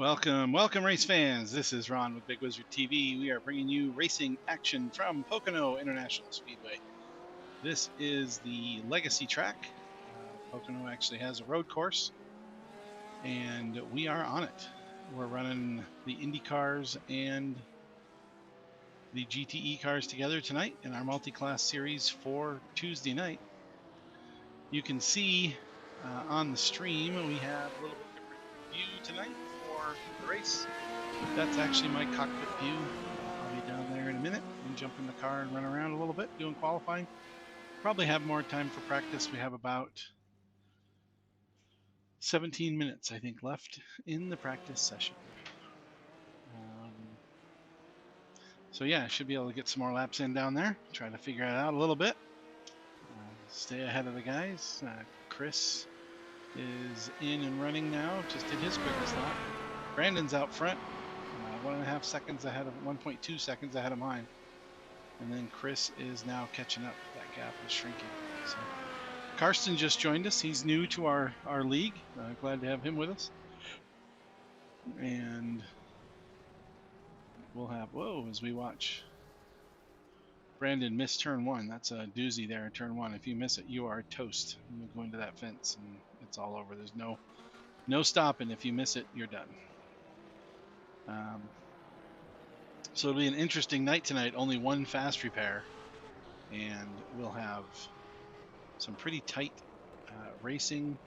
Welcome race fans. This is Ron with Big Wizard TV. We are bringing you racing action from Pocono International Speedway. This is the legacy track. Pocono actually has a road course, and we are on it. We're running the IndyCars and the GTE cars together tonight in our multi-class series for Tuesday night. You can see on the stream we have a little bit different view tonight for the race. That's actually my cockpit view. I'll be down there in a minute and jump in the car and run around a little bit doing qualifying. Probably have more time for practice. We have about 17 minutes, I think, left in the practice session. So yeah, I should be able to get some more laps in down there. Try to figure it out a little bit. Stay ahead of the guys. Chris is in and running now. Just did his quickest lap. Brandon's out front. 1.5 seconds ahead of 1.2 seconds ahead of mine. And then Chris is now catching up. That gap is shrinking. So Karsten just joined us. He's new to our league. Glad to have him with us. And we'll have, as we watch Brandon miss turn one. That's a doozy there in turn one. If you miss it, you are toast. You go into that fence and it's all over. There's no stopping. If you miss it, you're done. So it'll be an interesting night tonight. Only one fast repair, and we'll have some pretty tight racing.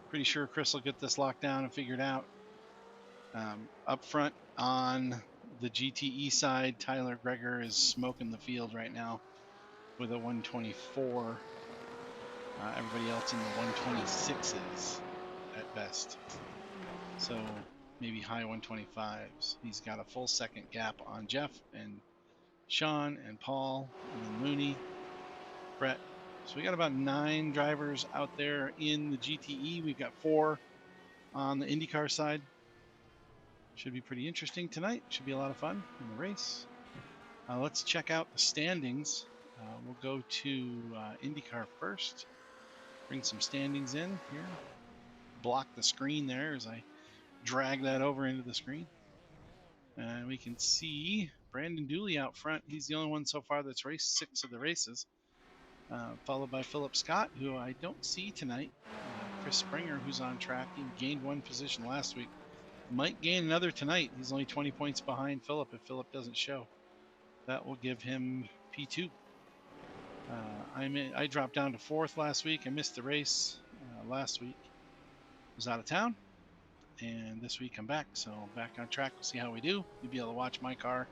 Pretty sure Chris will get this locked down and figured out. Up front on the GTE side, Tyler Greger is smoking the field right now with a 124. Everybody else in the 126s at best. So maybe high 125s. He's got a full second gap on Jeff and Sean and Paul and then Mooney, Brett. So we got about 9 drivers out there in the GTE. We've got 4 on the IndyCar side. Should be pretty interesting tonight. Should be a lot of fun in the race. Let's check out the standings. We'll go to IndyCar first. Bring some standings in here. Block the screen there as I drag that over into the screen. And we can see Brandon Dooley out front. He's the only one so far that's raced 6 of the races. Followed by Philip Scott, who I don't see tonight. Chris Springer, who's on track. He gained 1 position last week. Might gain another tonight. He's only 20 points behind Philip if Philip doesn't show. That will give him P2. I dropped down to 4th last week. I missed the race last week. Was out of town. And this week I'm back. So back on track. We'll see how we do. You'll be able to watch my car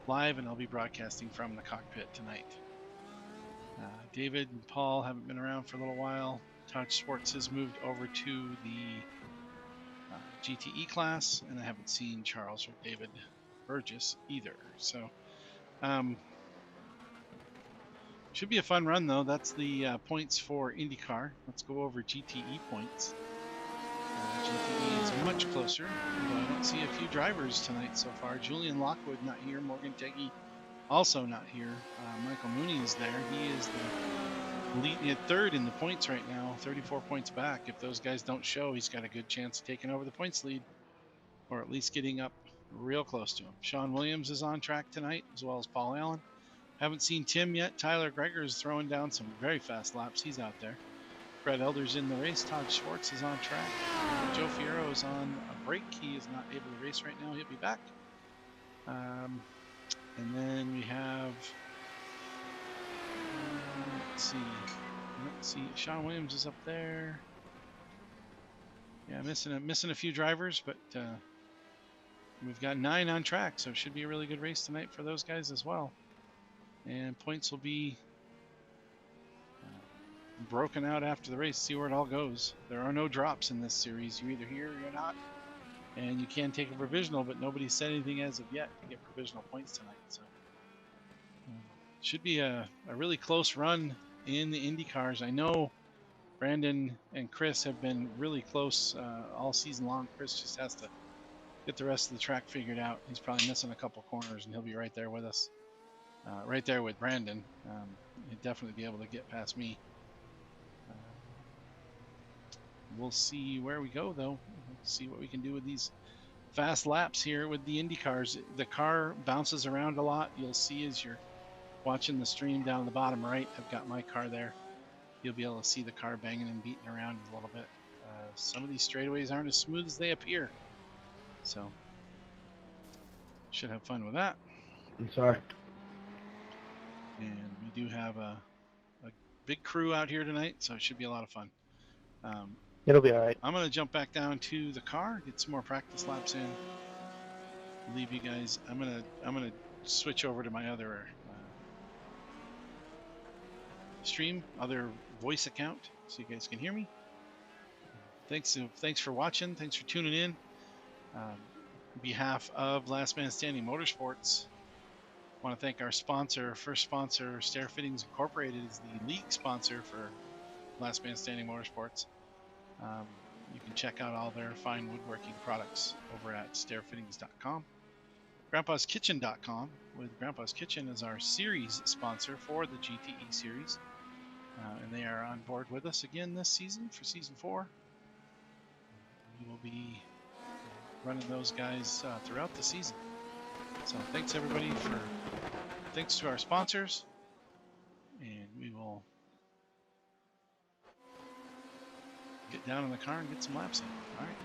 live, and I'll be broadcasting from the cockpit tonight. David and Paul haven't been around for a little while. Todd Schwartz has moved over to the GTE class, and I haven't seen Charles or David Burgess either. So should be a fun run though. That's the points for IndyCar. Let's go over GTE points. GTE is much closer, although I don't see a few drivers tonight so far. Julian Lockwood not here. Morgan Teggy also not here. Michael Mooney is there. He is the lead at 3rd in the points right now, 34 points back. If those guys don't show, he's got a good chance of taking over the points lead, or at least getting up real close to him. Sean Williams is on track tonight, as well as Paul Allen. Haven't seen Tim yet. Tyler Greger is throwing down some very fast laps. He's out there. Brett Elder's in the race. Todd Schwartz is on track. Joe Fierro is on a break. He is not able to race right now. He'll be back. And then we have, let's see, Sean Williams is up there. Yeah, missing a few drivers, but we've got 9 on track, so it should be a really good race tonight for those guys as well. And points will be broken out after the race. See where it all goes. There are no drops in this series. You're either here or you're not. And you can take a provisional, but nobody's said anything as of yet to get provisional points tonight. So should be a really close run in the Indy cars. I know Brandon and Chris have been really close all season long. Chris just has to get the rest of the track figured out. He's probably missing a couple corners, and he'll be right there with us. Right there with Brandon. He'd definitely be able to get past me. We'll see where we go, though. We'll see what we can do with these fast laps here with the IndyCars. The car bounces around a lot. You'll see as you're watching the stream down the bottom right, I've got my car there. You'll be able to see the car banging and beating around a little bit. Some of these straightaways aren't as smooth as they appear. So, should have fun with that. I'm sorry. And we do have a big crew out here tonight, so it should be a lot of fun. It'll be all right. I'm going to jump back down to the car, get some more practice laps in. Leave you guys. I'm gonna switch over to my other stream, other voice account, so you guys can hear me. Thanks for watching. Thanks for tuning in. On behalf of Last Man Standing Motorsports, I want to thank our sponsor. First sponsor, Stair Fittings Incorporated, is the league sponsor for Last Man Standing Motorsports. You can check out all their fine woodworking products over at stairfittings.com. Grandpa'sKitchen.com, with Grandpa's Kitchen as our series sponsor for the GTE series. And they are on board with us again this season for season 4. We will be running those guys throughout the season. So thanks everybody thanks to our sponsors, and we will get down in the car and get some laps in. All right.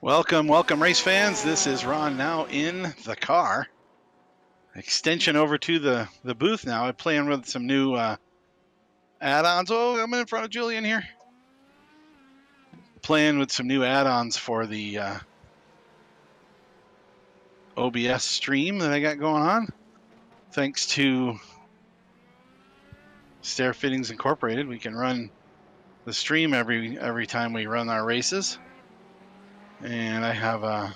Welcome, race fans. This is Ron now in the car. Extension over to the booth now. I'm playing with some new add-ons. Oh, I'm in front of Julian here. Playing with some new add-ons for the OBS stream that I got going on. Thanks to Stair Fittings Incorporated, we can run the stream every time we run our races. And I have a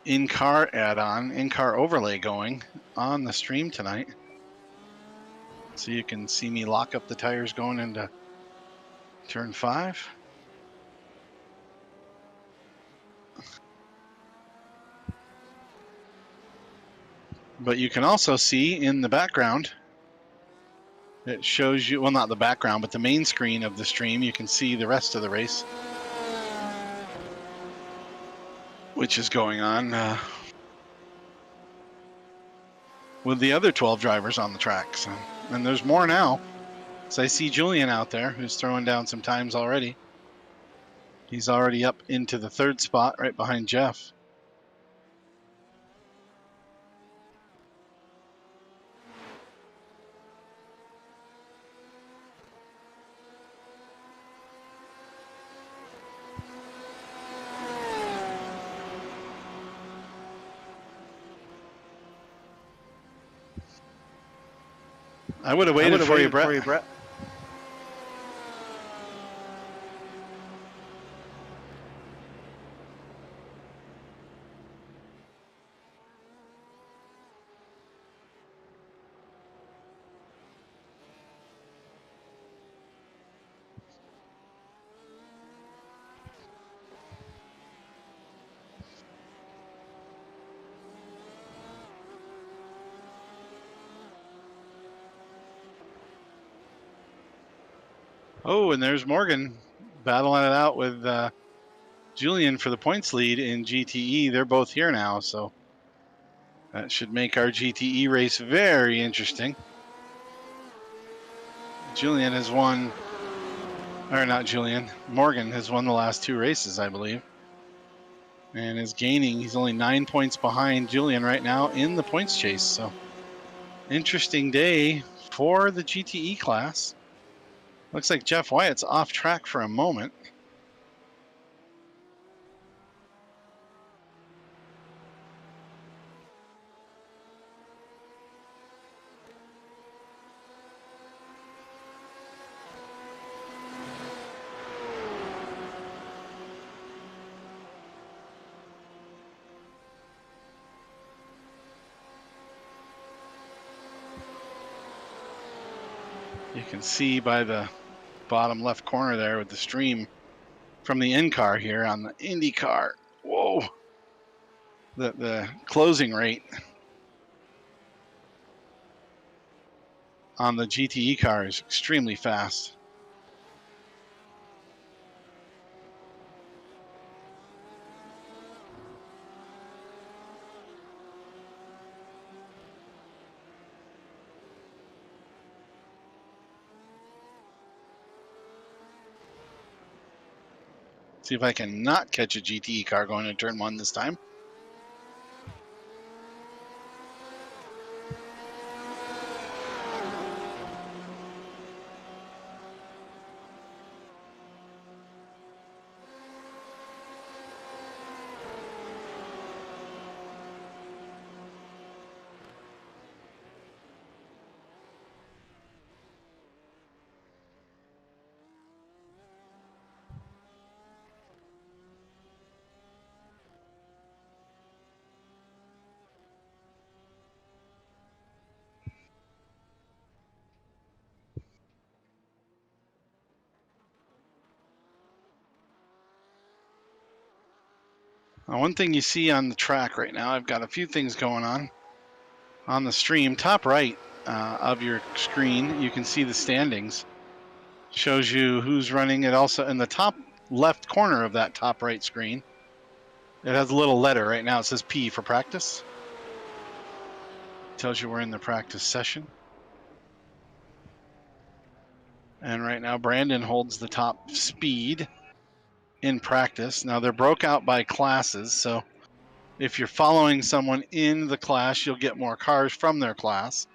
in-car add-on, in-car overlay going on the stream tonight. So you can see me lock up the tires going into turn 5. But you can also see in the background, it shows you, well, not the background, but the main screen of the stream, you can see the rest of the race, which is going on with the other 12 drivers on the track. So, and there's more now. So I see Julian out there who's throwing down some times already. He's already up into the 3rd spot right behind Jeff. I would have waited for you, Brett. Oh, and there's Morgan battling it out with Julian for the points lead in GTE. They're both here now, so that should make our GTE race very interesting. Julian has won, or not Julian, Morgan has won the last 2 races, I believe, and is gaining. He's only 9 points behind Julian right now in the points chase. So interesting day for the GTE class. Looks like Jeff Wyatt's off track for a moment. You can see by the bottom left corner there with the stream from the in-car here on the IndyCar. Whoa. The closing rate on the GTE car is extremely fast. See if I can not catch a GTE car going to turn 1 this time. Now, one thing you see on the track right now, I've got a few things going on the stream. Top right of your screen, you can see the standings. Shows you who's running. It also, in the top left corner of that top right screen, it has a little letter right now. It says P for practice. Tells you we're in the practice session. And right now, Brandon holds the top speed in practice. Now, they're broke out by classes, so if you're following someone in the class, you'll get more cars from their class.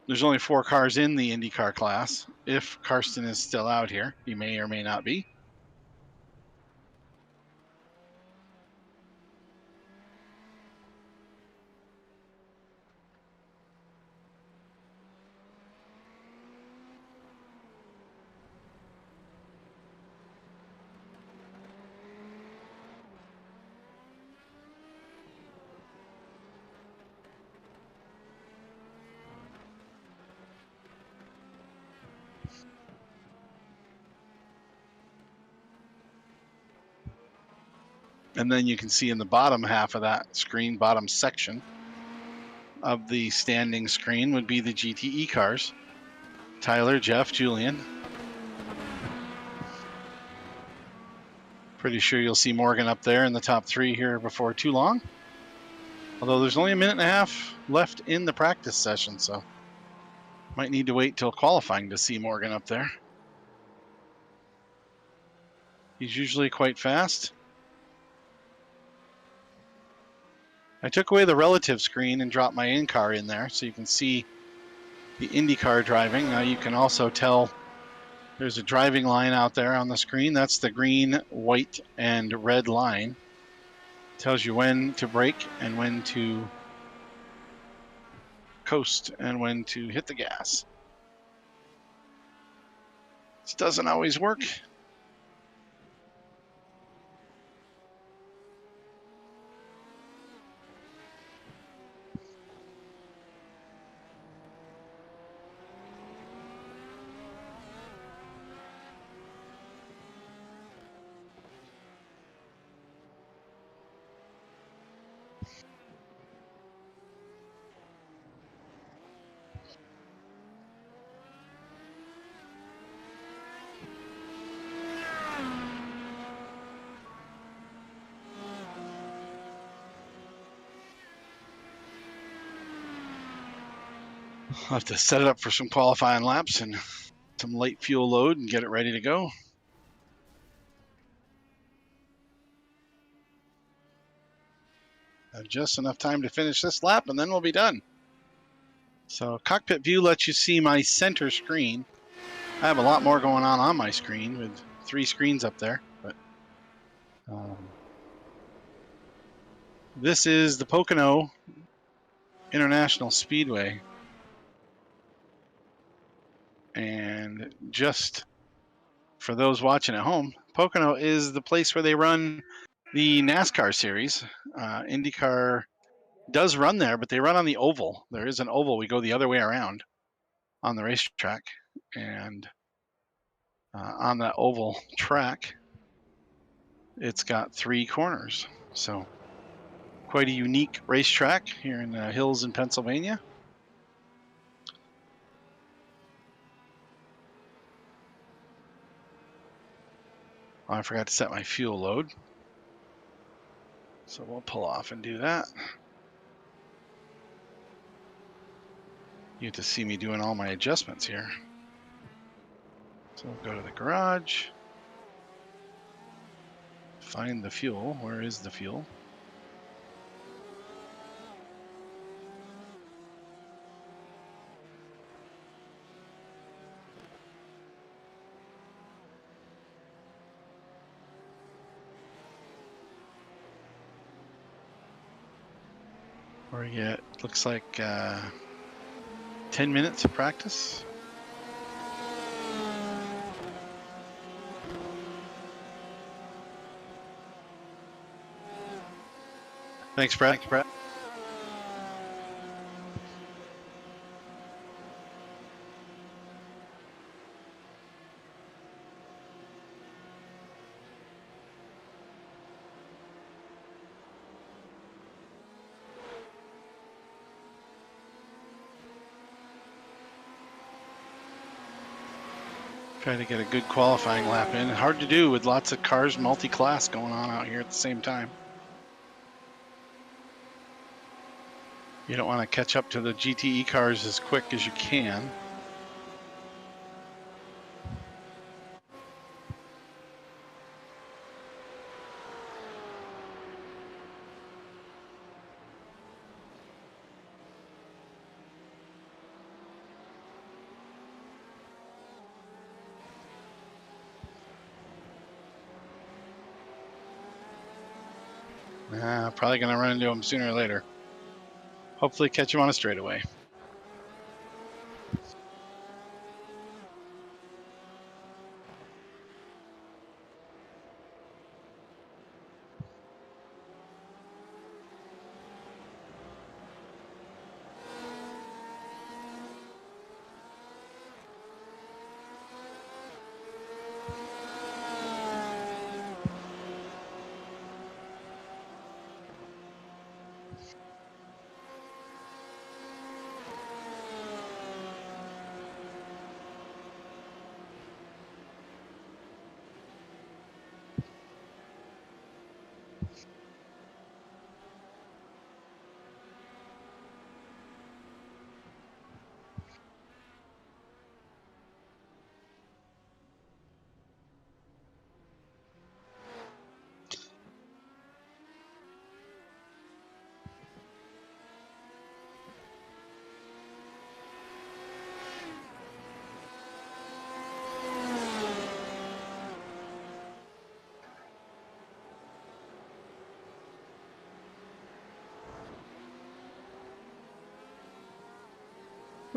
There's only 4 cars in the IndyCar class. If Karsten is still out here, he may or may not be. And then you can see in the bottom half of that screen, bottom section of the standing screen would be the GTE cars. Tyler, Jeff, Julian. Pretty sure you'll see Morgan up there in the top 3 here before too long. Although there's only a minute and a half left in the practice session, so might need to wait till qualifying to see Morgan up there. He's usually quite fast. I took away the relative screen and dropped my in-car in there so you can see the IndyCar driving. Now you can also tell there's a driving line out there on the screen. That's the green, white, and red line. Tells you when to brake and when to coast and when to hit the gas. This doesn't always work. I'll have to set it up for some qualifying laps and some light fuel load and get it ready to go. I have just enough time to finish this lap and then we'll be done. So Cockpit View lets you see my center screen. I have a lot more going on my screen with 3 screens up there, but this is the Pocono International Speedway. And just for those watching at home, Pocono is the place where they run the NASCAR series. IndyCar does run there, but they run on the oval. There is an oval. We go the other way around on the racetrack. And on that oval track, it's got 3 corners. So quite a unique racetrack here in the hills in Pennsylvania. Oh, I forgot to set my fuel load. So we'll pull off and do that. You get to see me doing all my adjustments here. So we'll go to the garage. Find the fuel. Where is the fuel? We're at, looks like 10 minutes of practice. Thanks, Brett. Try to get a good qualifying lap in. Hard to do with lots of cars, multi-class going on out here at the same time. You don't want to catch up to the GTE cars as quick as you can. Probably going to run into them sooner or later. Hopefully catch them on a straightaway.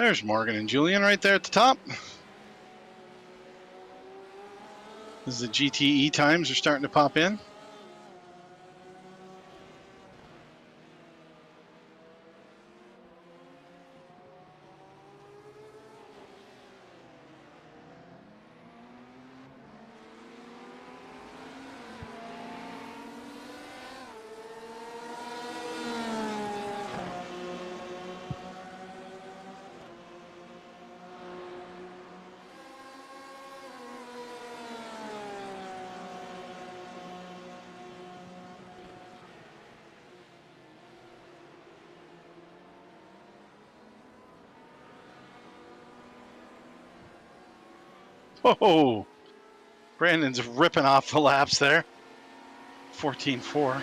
There's Morgan and Julian right there at the top. As the GTE times are starting to pop in. Whoa! Brandon's ripping off the laps there. 14.4.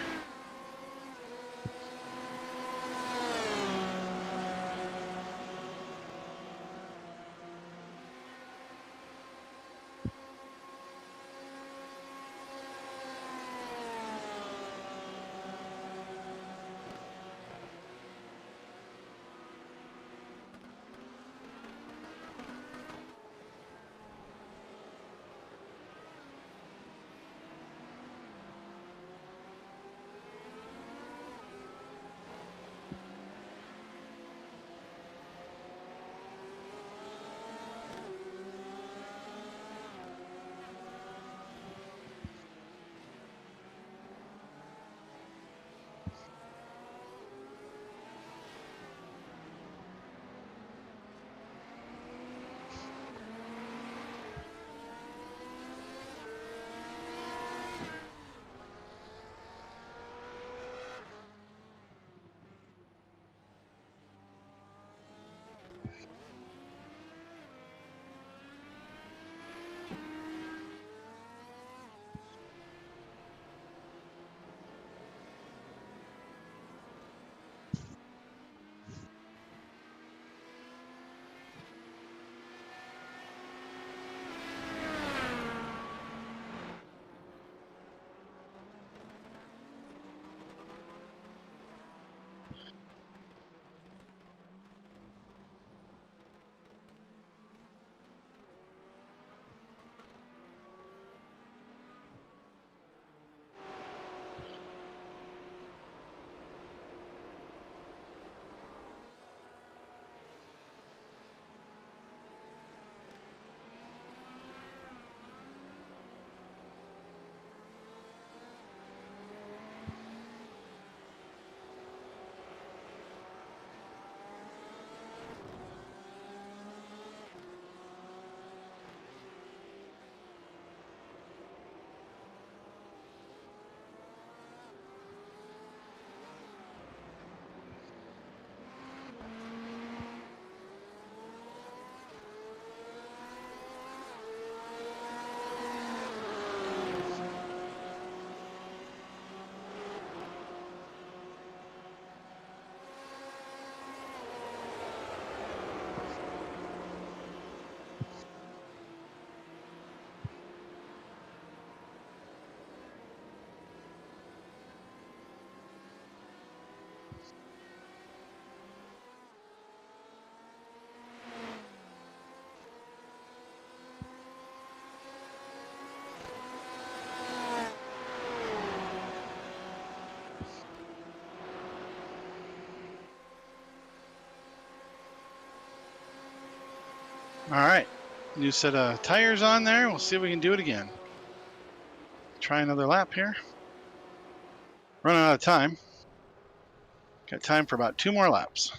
All right, new set of tires on there. We'll see if we can do it again. Try another lap here. Running out of time. Got time for about 2 more laps.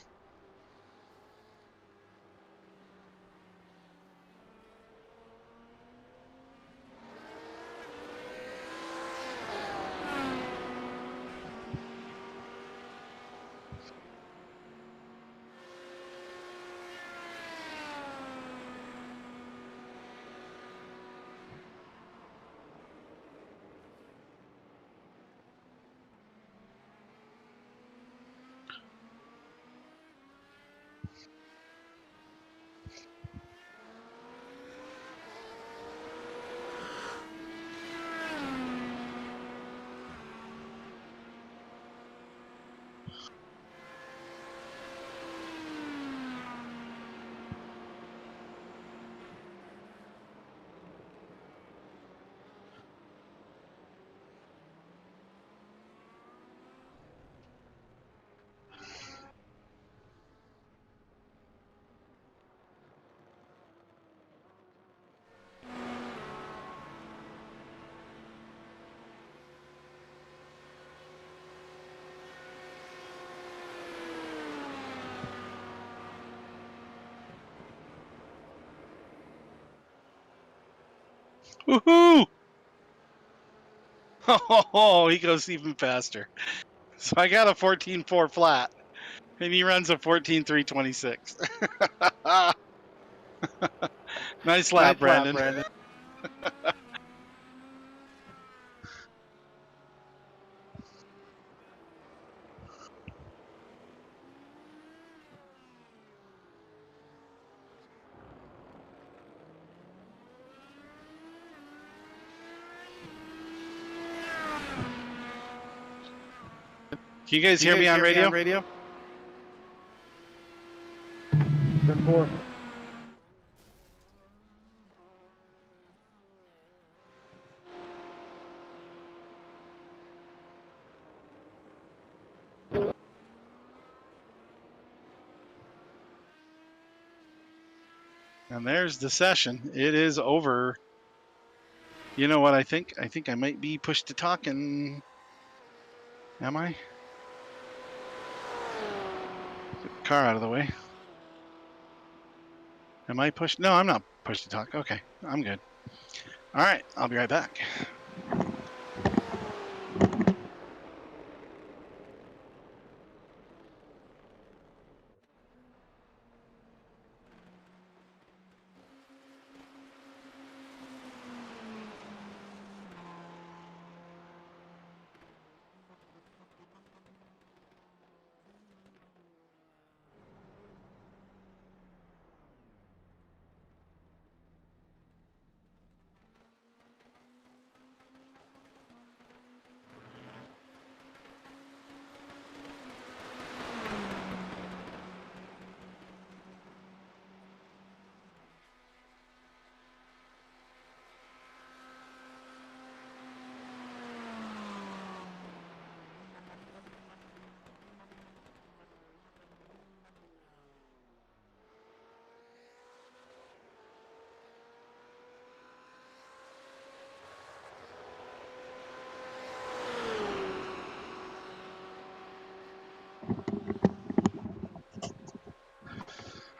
Woohoo! Oh, he goes even faster. So I got a 14.4 flat, and he runs a 14.326. Nice lap, Brandon. Can you guys hear me on radio? 10-4. And there's the session. It is over. You know what I think? I think I might be pushed to talking. Am I? Get the car out of the way. Am I pushed? No, I'm not pushed to talk. Okay, I'm good. All right, I'll be right back.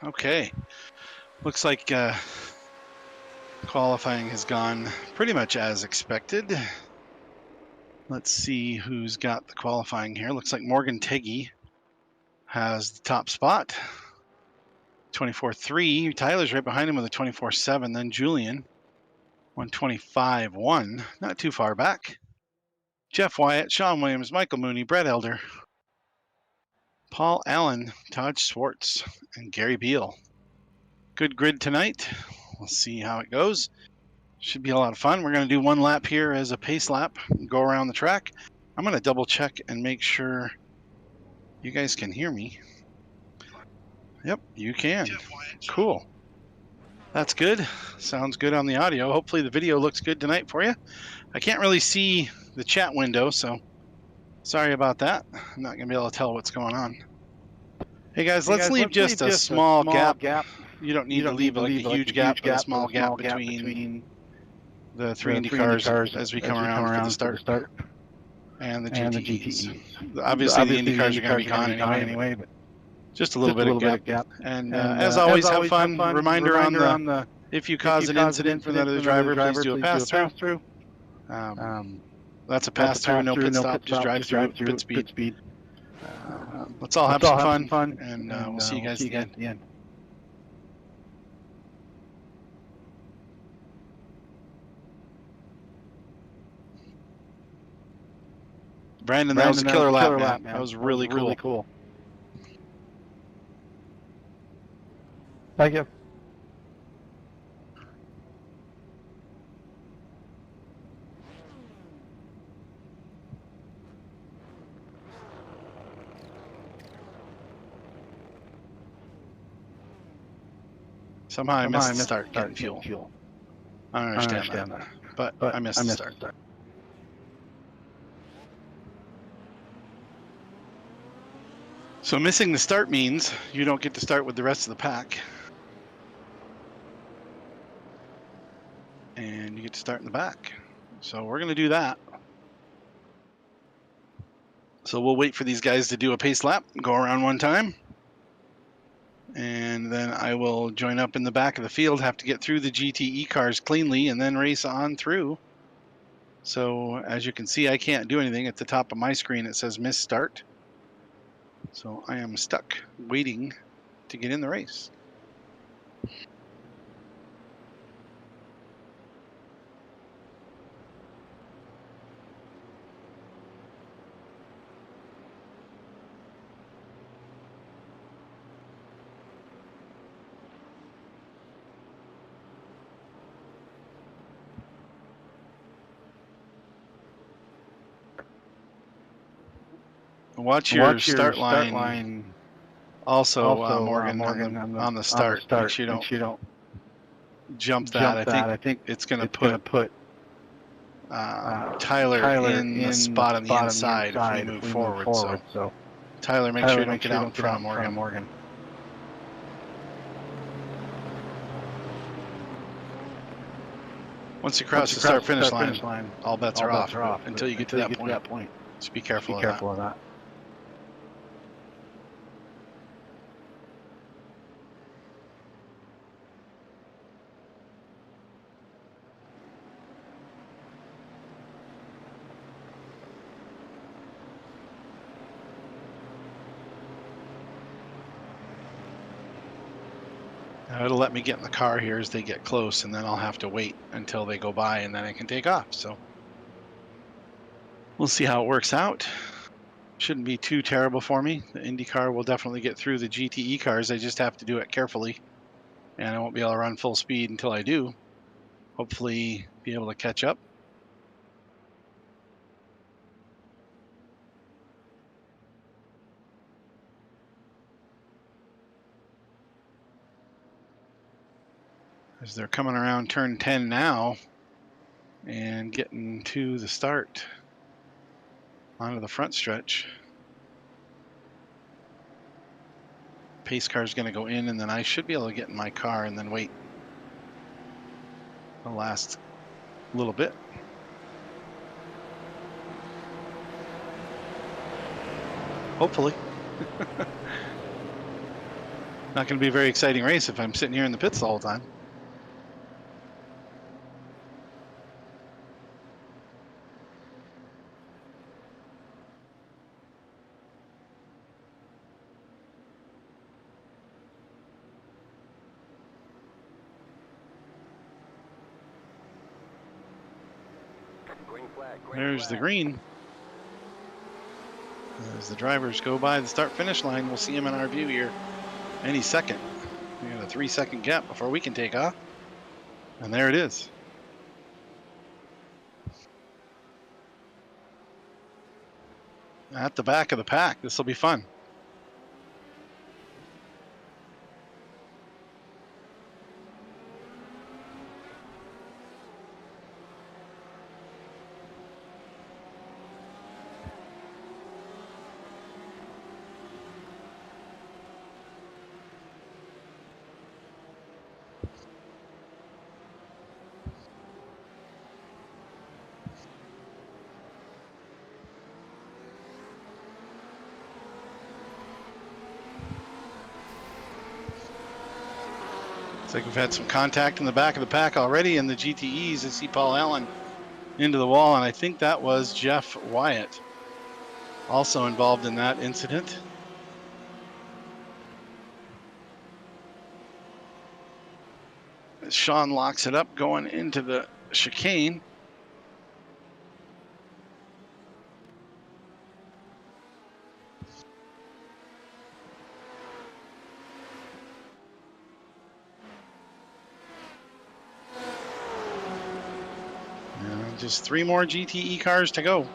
Okay, looks like qualifying has gone pretty much as expected. Let's see who's got the qualifying here. Looks like Morgan Teggy has the top spot. 24.3. Tyler's right behind him with a 24.7. Then Julian, 125.1. Not too far back. Jeff Wyatt, Sean Williams, Michael Mooney, Brett Elder, Paul Allen, Todd Schwartz, and Gary Beal. Good grid tonight. We'll see how it goes. Should be a lot of fun. We're going to do one lap here as a pace lap, go around the track. I'm going to double check and make sure you guys can hear me. Yep, you can. Cool. That's good. Sounds good on the audio. Hopefully the video looks good tonight for you. I can't really see the chat window, so sorry about that. I'm not going to be able to tell what's going on. Hey guys, let's leave just a small gap. You don't need to leave like a huge gap, but a small gap between the three IndyCars as we come around for the start. And the GTEs. Obviously, the IndyCars are going to be gone anyway, but just a little bit of gap. And as always, have fun. Reminder on the, if you cause an incident for another driver, please do a pass-through. That's a pass-through, no pit stop, just drive through pit speed. Let's all have some fun, and we'll see you guys at the end. Brandon, that was a killer lap, man. That was really cool. Thank you. Somehow I missed the start getting fuel. I don't understand that. But I missed the start. So missing the start means you don't get to start with the rest of the pack. And you get to start in the back. So we're going to do that. So we'll wait for these guys to do a pace lap, go around one time. And then I will join up in the back of the field, have to get through the GTE cars cleanly, and then race on through. So as you can see, I can't do anything. At the top of my screen, it says miss start. So I am stuck waiting to get in the race. Watch your start line. Also, Morgan, on the start. Make sure you don't jump that. I think it's going to put Tyler in the spot on the inside if we move forward. So Tyler, make sure you don't get out in front of Morgan. Once you cross the start-finish line, all bets are off. Until you get to that point, just be careful of that. It'll let me get in the car here as they get close, and then I'll have to wait until they go by, and then I can take off. So we'll see how it works out. Shouldn't be too terrible for me. The IndyCar will definitely get through the GTE cars. I just have to do it carefully, and I won't be able to run full speed until I do. Hopefully be able to catch up. As they're coming around turn 10 now and getting to the start onto the front stretch. Pace car is going to go in, and then I should be able to get in my car and then wait the last little bit. Hopefully. Not going to be a very exciting race if I'm sitting here in the pits the whole time. There's the green. As the drivers go by the start-finish line, we'll see them in our view here any second. We got a 3-second gap before we can take off. And there it is. At the back of the pack. This will be fun. Looks like we've had some contact in the back of the pack already in the GTEs. I see Paul Allen into the wall, and I think that was Jeff Wyatt also involved in that incident. Sean locks it up going into the chicane. Just 3 more GTE cars to go.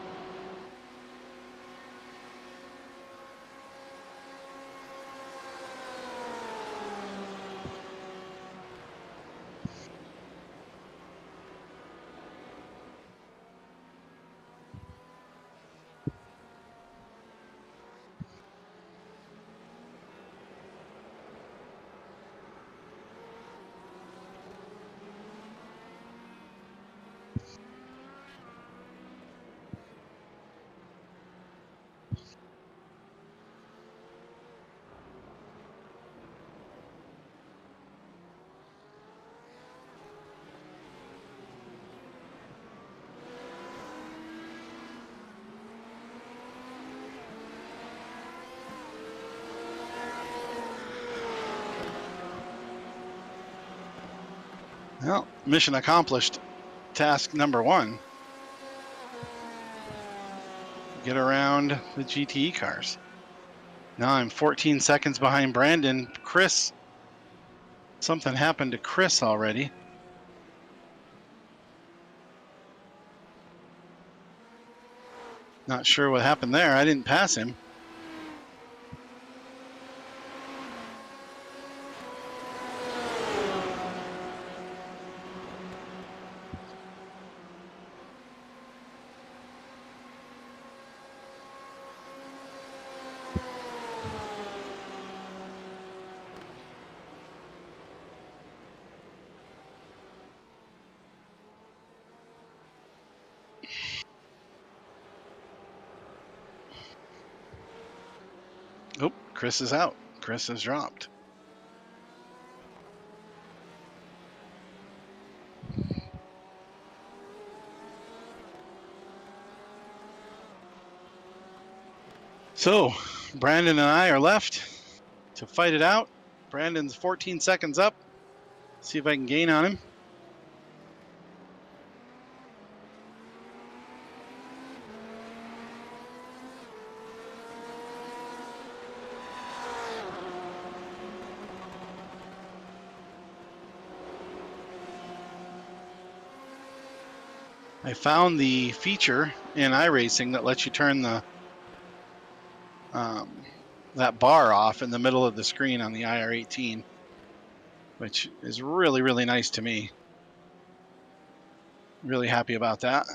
Well, mission accomplished. Task number 1. Get around the GTE cars. Now I'm 14 seconds behind Brandon. Chris, something happened to Chris already. Not sure what happened there. I didn't pass him. Oh, Chris is out. Chris has dropped. So, Brandon and I are left to fight it out. Brandon's 14 seconds up. See if I can gain on him. I found the feature in iRacing that lets you turn the that bar off in the middle of the screen on the IR18, which is really, really nice to me. Really happy about that.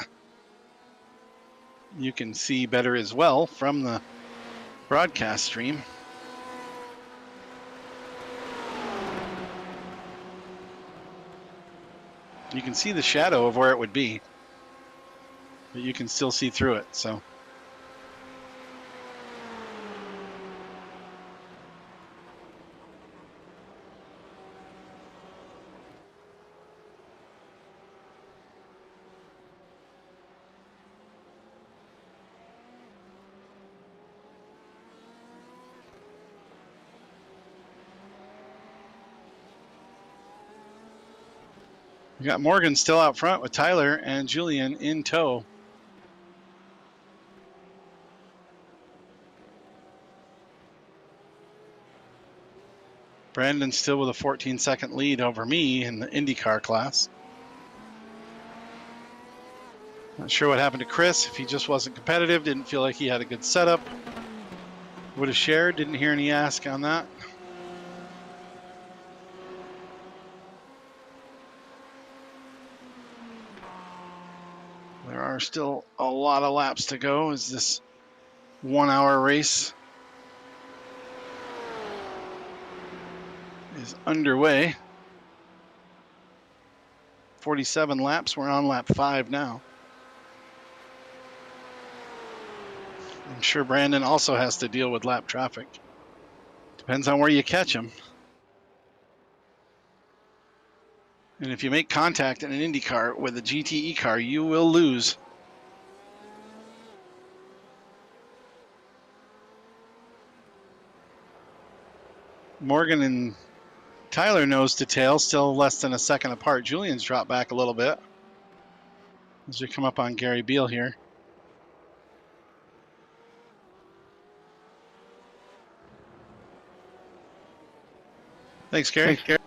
You can see better as well from the broadcast stream. You can see the shadow of where it would be, but you can still see through it. So we got Morgan still out front with Tyler and Julian in tow. Brandon still with a 14-second lead over me in the IndyCar class. Not sure what happened to Chris. If he just wasn't competitive, didn't feel like he had a good setup. Would have shared, didn't hear any ask on that. There are still a lot of laps to go as this 1-hour race is underway. 47 laps, we're on lap 5 now. I'm sure Brandon also has to deal with lap traffic. Depends on where you catch him. And if you make contact in an Indy car with a GTE car, you will lose. Morgan and Tyler nose to tail, still less than a second apart. Julian's dropped back a little bit as we come up on Gary Beal here. Thanks, Gary. Thanks, Gary.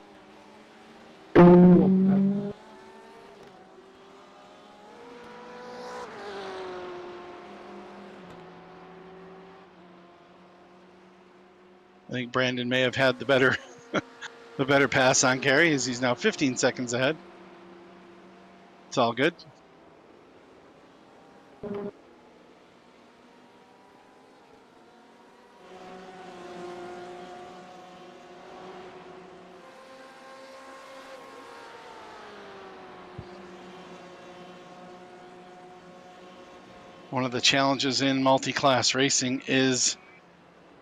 I think Brandon may have had the better the better pass on Gary as he's now 15 seconds ahead. It's all good. One of the challenges in multi-class racing is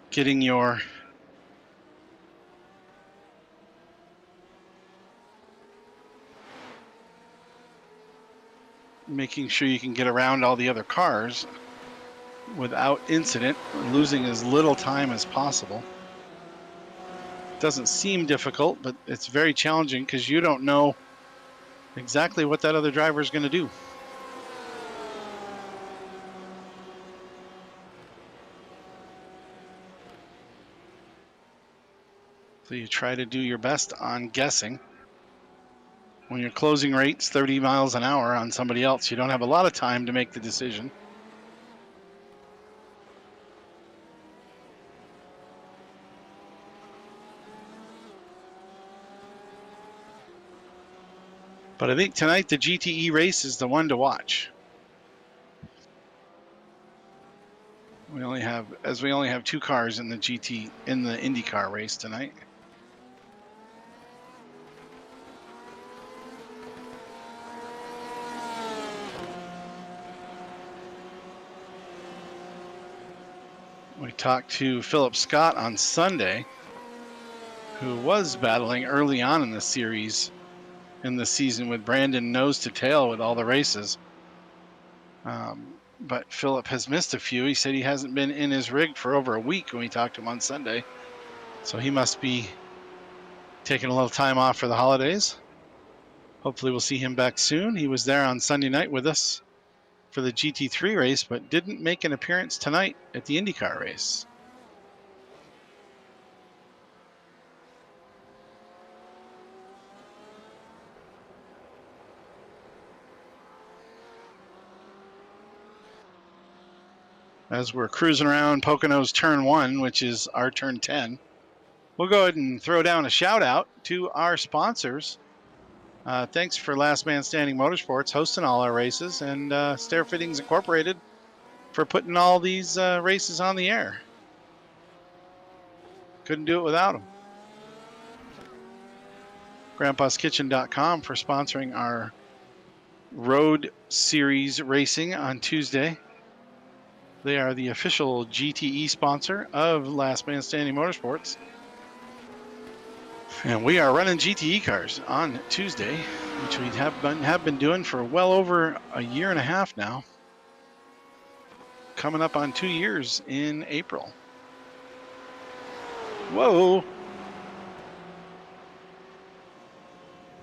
getting your making sure you can get around all the other cars without incident, losing as little time as possible. Doesn't seem difficult, but it's very challenging because you don't know exactly what that other driver is going to do. So you try to do your best on guessing. When your closing rate's 30 miles an hour on somebody else, you don't have a lot of time to make the decision. But I think tonight the GTE race is the one to watch. We only have 2 cars in the IndyCar race tonight. We talked to Philip Scott on Sunday, who was battling early on in the series in the season with Brandon nose to tail with all the races. But Philip has missed a few. He said he hasn't been in his rig for over a week when we talked to him on Sunday. So he must be taking a little time off for the holidays. Hopefully we'll see him back soon. He was there on Sunday night with us for the GT3 race, but didn't make an appearance tonight at the IndyCar race. As we're cruising around Pocono's turn 1, which is our turn 10, we'll go ahead and throw down a shout out to our sponsors. Thanks for Last Man Standing Motorsports hosting all our races, and Stair Fittings Incorporated for putting all these races on the air. Couldn't do it without them. Grandpa'sKitchen.com for sponsoring our Road Series racing on Tuesday. They are the official GTE sponsor of Last Man Standing Motorsports. And we are running GTE cars on Tuesday, which we have been doing for well over a year and a half now. Coming up on 2 years in April. Whoa.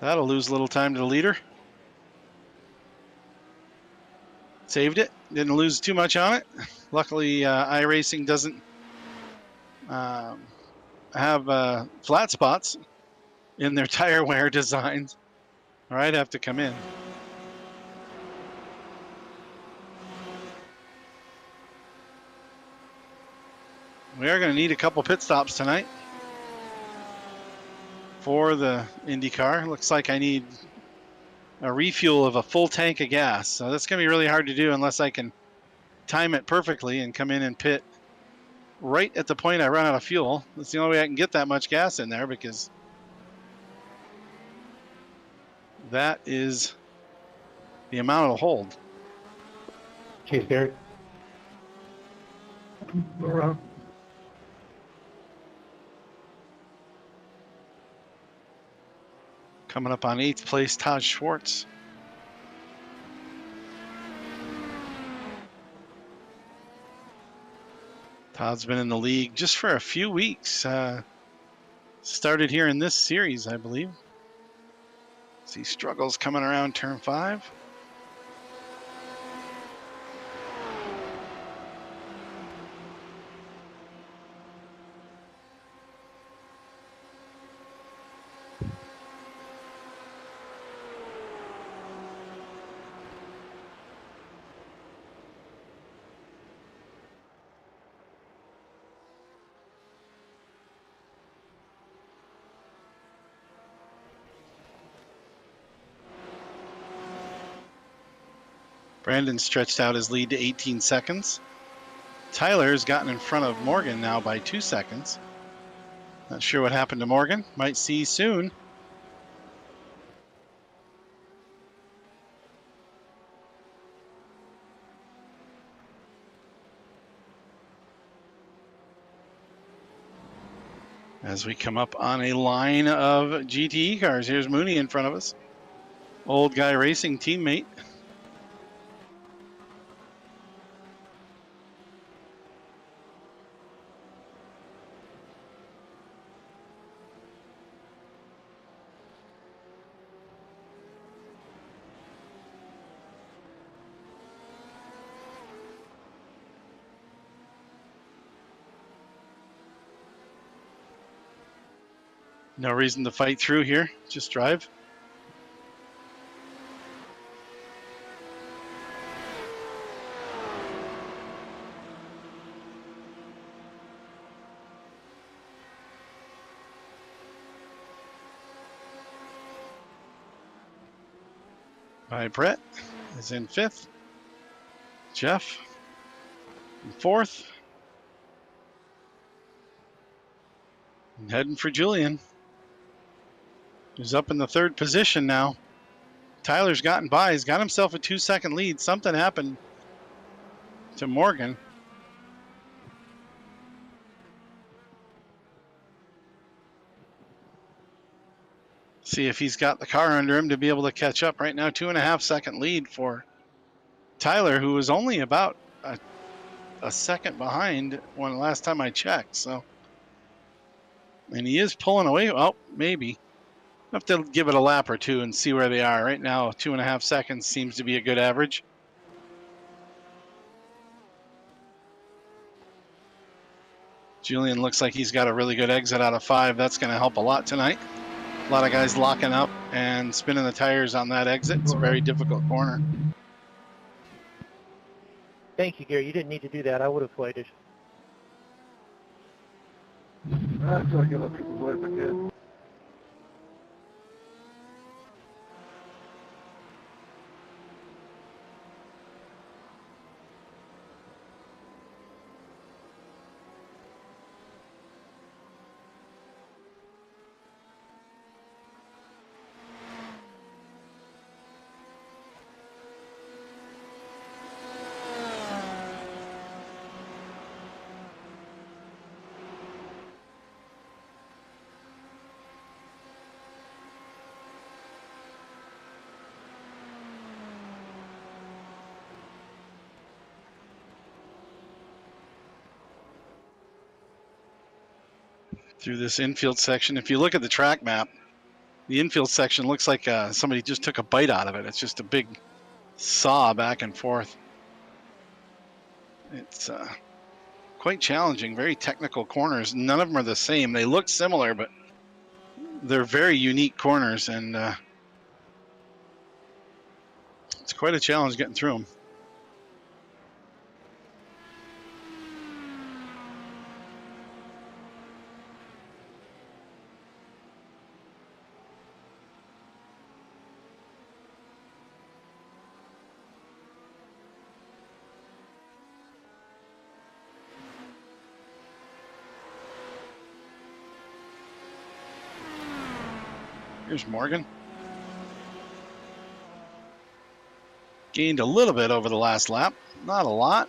That'll lose a little time to the leader. Saved it. Didn't lose too much on it. Luckily, iRacing doesn't have flat spots in their tire wear designs, or I'd have to come in. We are going to need a couple pit stops tonight for the IndyCar. Looks like I need a refuel of a full tank of gas. So that's going to be really hard to do unless I can time it perfectly and come in and pit right at the point I run out of fuel. That's the only way I can get that much gas in there, because that is the amount it'll hold. Chase Garrett. Around. Coming up on 8th place, Todd Schwartz. Todd's been in the league just for a few weeks. Started here in this series, I believe. See struggles coming around turn 5. Brandon stretched out his lead to 18 seconds. Tyler's gotten in front of Morgan now by 2 seconds. Not sure what happened to Morgan. Might see soon. As we come up on a line of GTE cars. Here's Mooney in front of us. Old Guy Racing teammate. No reason to fight through here. Just drive. Brett is in 5th. Jeff in 4th. And heading for Julian, who's up in the 3rd position now. Tyler's gotten by. He's got himself a 2-second lead. Something happened to Morgan. See if he's got the car under him to be able to catch up. Right now, 2.5-second lead for Tyler, who was only about a second behind when last time I checked. So, and he is pulling away. Oh, maybe. I'll have to give it a lap or two and see where they are. Right now, 2.5 seconds seems to be a good average. Julian looks like he's got a really good exit out of 5. That's going to help a lot tonight. A lot of guys locking up and spinning the tires on that exit. It's a very difficult corner. Thank you, Gary. You didn't need to do that. I would have waited. That's like a people live again. Through this infield section, if you look at the track map, the infield section looks like somebody just took a bite out of it. It's just a big saw back and forth. It's quite challenging, very technical corners. None of them are the same. They look similar, but they're very unique corners, and it's quite a challenge getting through them. Here's Morgan. Gained a little bit over the last lap, not a lot.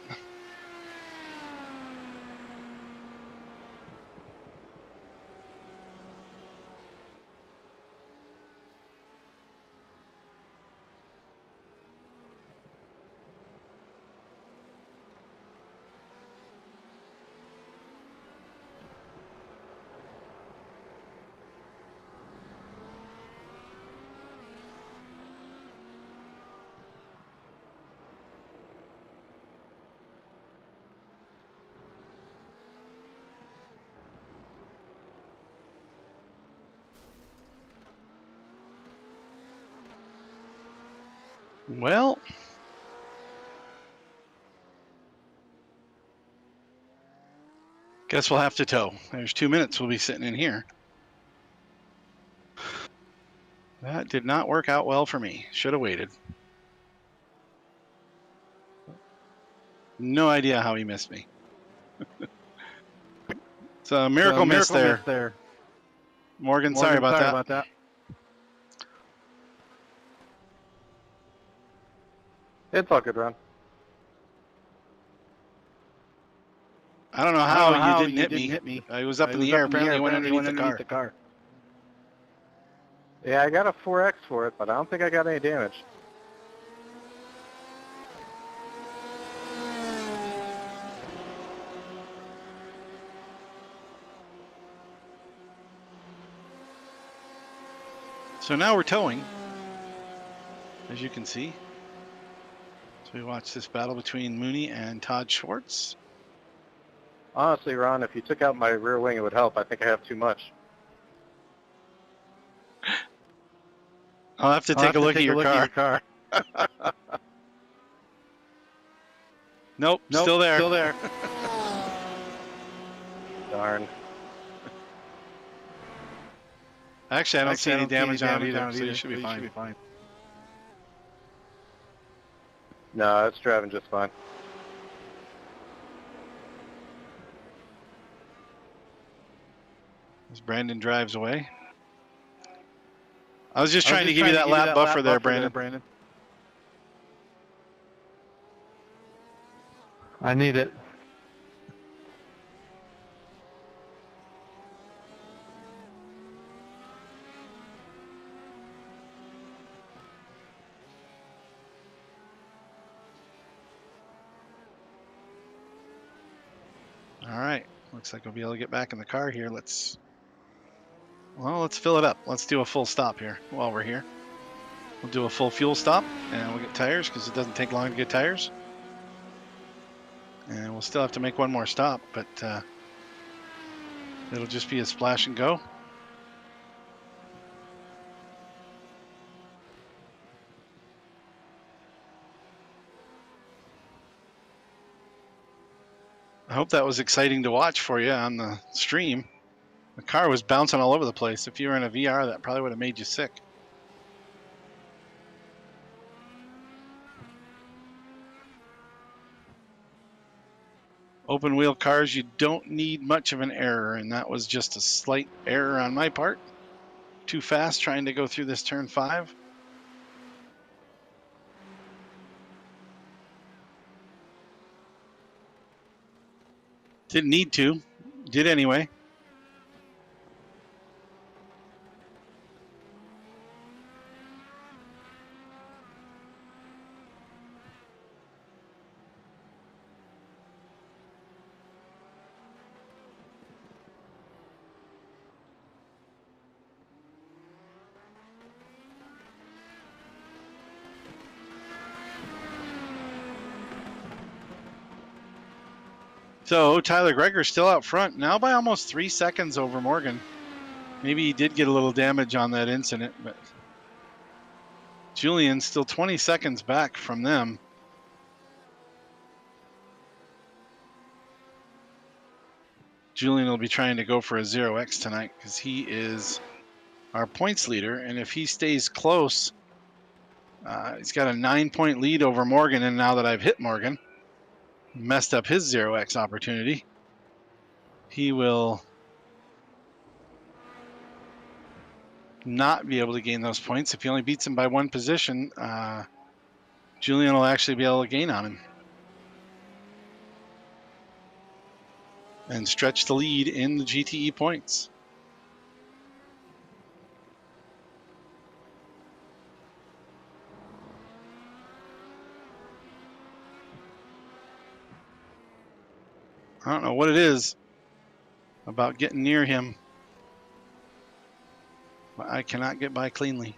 Well, guess we'll have to tow. There's 2 minutes we'll be sitting in here. That did not work out well for me. Should have waited. No idea how he missed me. It's a miracle miss there. Morgan, sorry about that. It's all good, Ron. I don't know how you didn't hit me. I was up in the air. Apparently, I went underneath the car. Yeah, I got a 4X for it, but I don't think I got any damage. So now we're towing, as you can see. So we watch this battle between Mooney and Todd Schwartz. Honestly, Ron, if you took out my rear wing, it would help. I think I have too much. I'll have to take a look at your car. Nope, still there. Still there. Darn. Actually, I don't see any damage on it either, so you should be fine. No, it's driving just fine. As Brandon drives away. I was just trying to give you that lap buffer there, Brandon. I need it. All right, looks like we'll be able to get back in the car here. Let's fill it up. Let's do a full stop here while we're here. We'll do a full fuel stop, and we'll get tires because it doesn't take long to get tires. And we'll still have to make one more stop, but it'll just be a splash and go. I hope that was exciting to watch for you on the stream. The car was bouncing all over the place. If you were in a VR, that probably would have made you sick. Open wheel cars, you don't need much of an error, and that was just a slight error on my part. Too fast trying to go through this turn 5. Didn't need to, did anyway. So Tyler Greger's still out front, now by almost 3 seconds over Morgan. Maybe he did get a little damage on that incident, but Julian's still 20 seconds back from them. Julian will be trying to go for a 0x tonight because he is our points leader, and if he stays close, he's got a 9-point lead over Morgan, and now that I've hit Morgan, messed up his 0x opportunity, he will not be able to gain those points. If he only beats him by 1 position, Julian will actually be able to gain on him and stretch the lead in the GTE points. I don't know what it is about getting near him, but I cannot get by cleanly.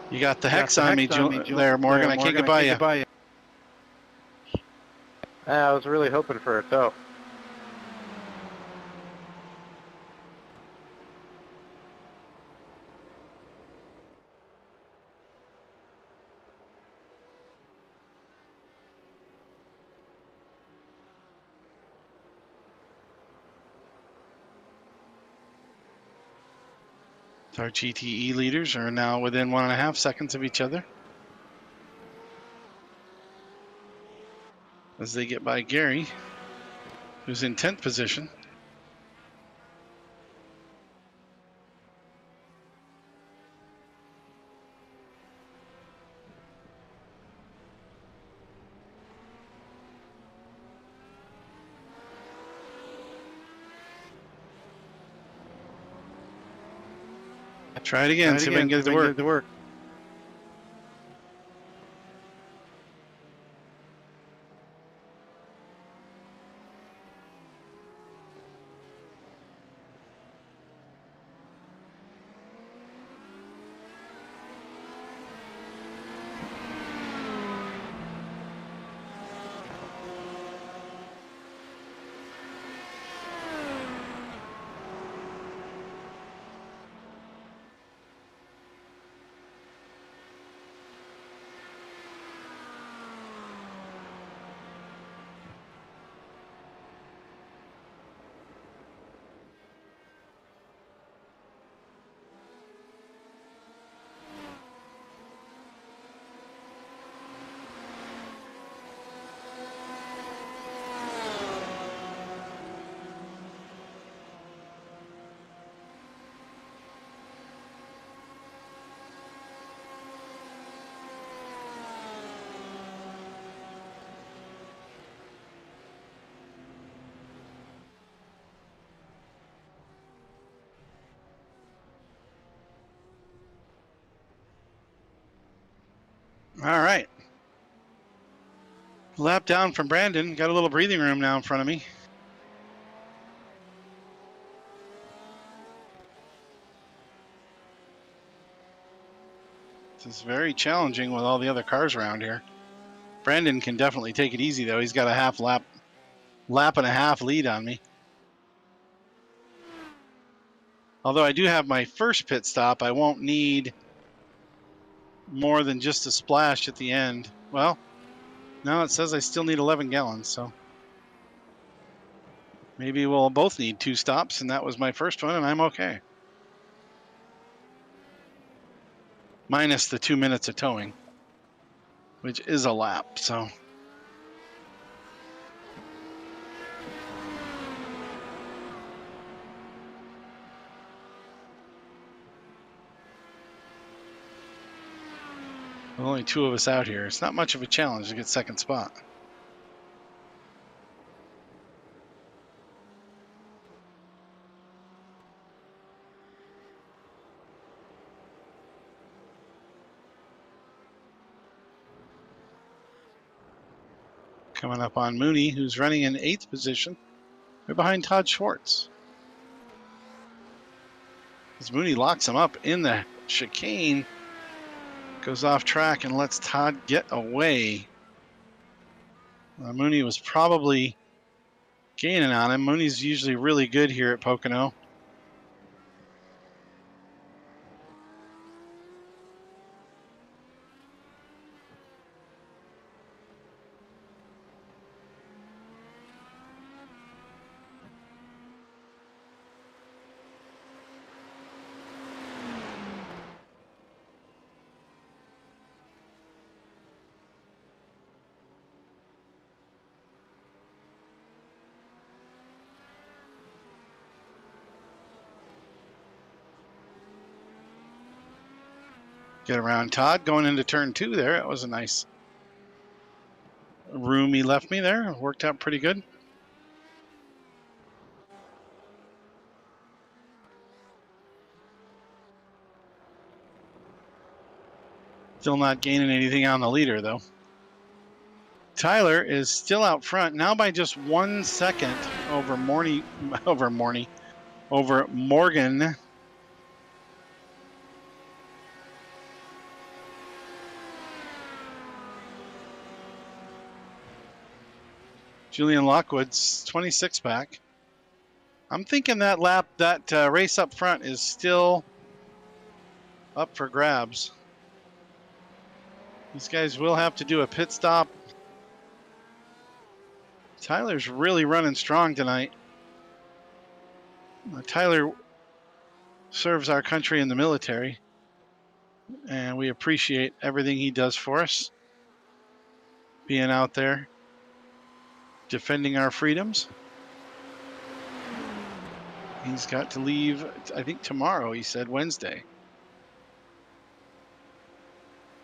You got the hex on me there, Morgan. I can't get by you. I was really hoping for a tow. Our GTE leaders are now within 1.5 seconds of each other as they get by Gary, who's in 10th position. Try it again, see if I can get it to work. All right. Lap down from Brandon. Got a little breathing room now in front of me. This is very challenging with all the other cars around here. Brandon can definitely take it easy, though. He's got a lap and a half lead on me. Although I do have my first pit stop, I won't need more than just a splash at the end. Well, now it says I still need 11 gallons, so maybe we'll both need 2 stops, and that was my first one, and I'm okay. Minus the 2 minutes of towing, which is a lap, so. With only 2 of us out here, it's not much of a challenge to get second spot. Coming up on Mooney, who's running in 8th position. Right behind Todd Schwartz. As Mooney locks him up in the chicane, goes off track and lets Todd get away. Mooney was probably gaining on him. Mooney's usually really good here at Pocono. Get around Todd going into turn 2 there. That was a nice room he left me there. It worked out pretty good. Still not gaining anything on the leader, though. Tyler is still out front, now by just 1 second over Morgan. Julian Lockwood's 26 pack. I'm thinking that race up front is still up for grabs. These guys will have to do a pit stop. Tyler's really running strong tonight. Tyler serves our country in the military, and we appreciate everything he does for us. Being out there, defending our freedoms. He's got to leave, I think tomorrow, he said, Wednesday.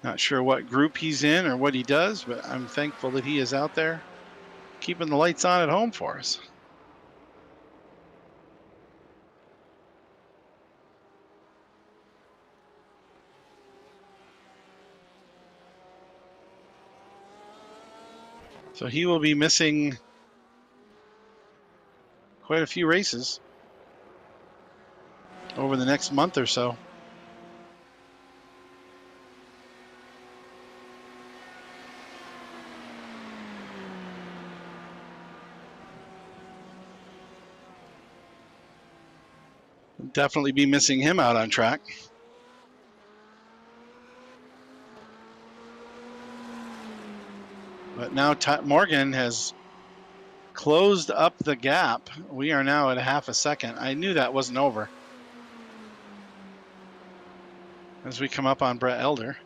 Not sure what group he's in or what he does, but I'm thankful that he is out there keeping the lights on at home for us. So he will be missing quite a few races over the next month or so. Definitely be missing him out on track. But now Morgan has closed up the gap. We are now at a half a second. I knew that wasn't over. As we come up on Brett Elder.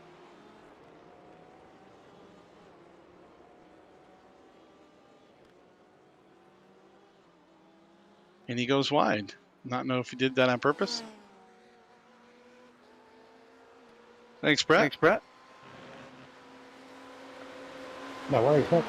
And he goes wide. Not know if he did that on purpose. Thanks, Brett. Thanks, Brett. No worries. No.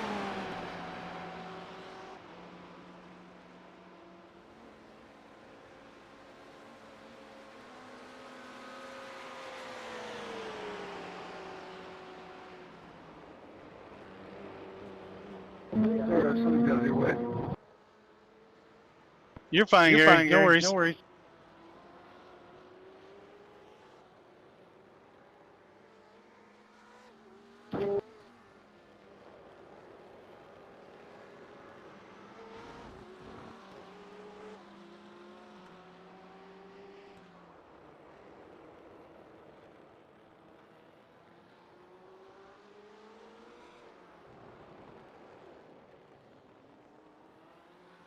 You're fine, You're Gary. fine, No Gary. worries. No worries.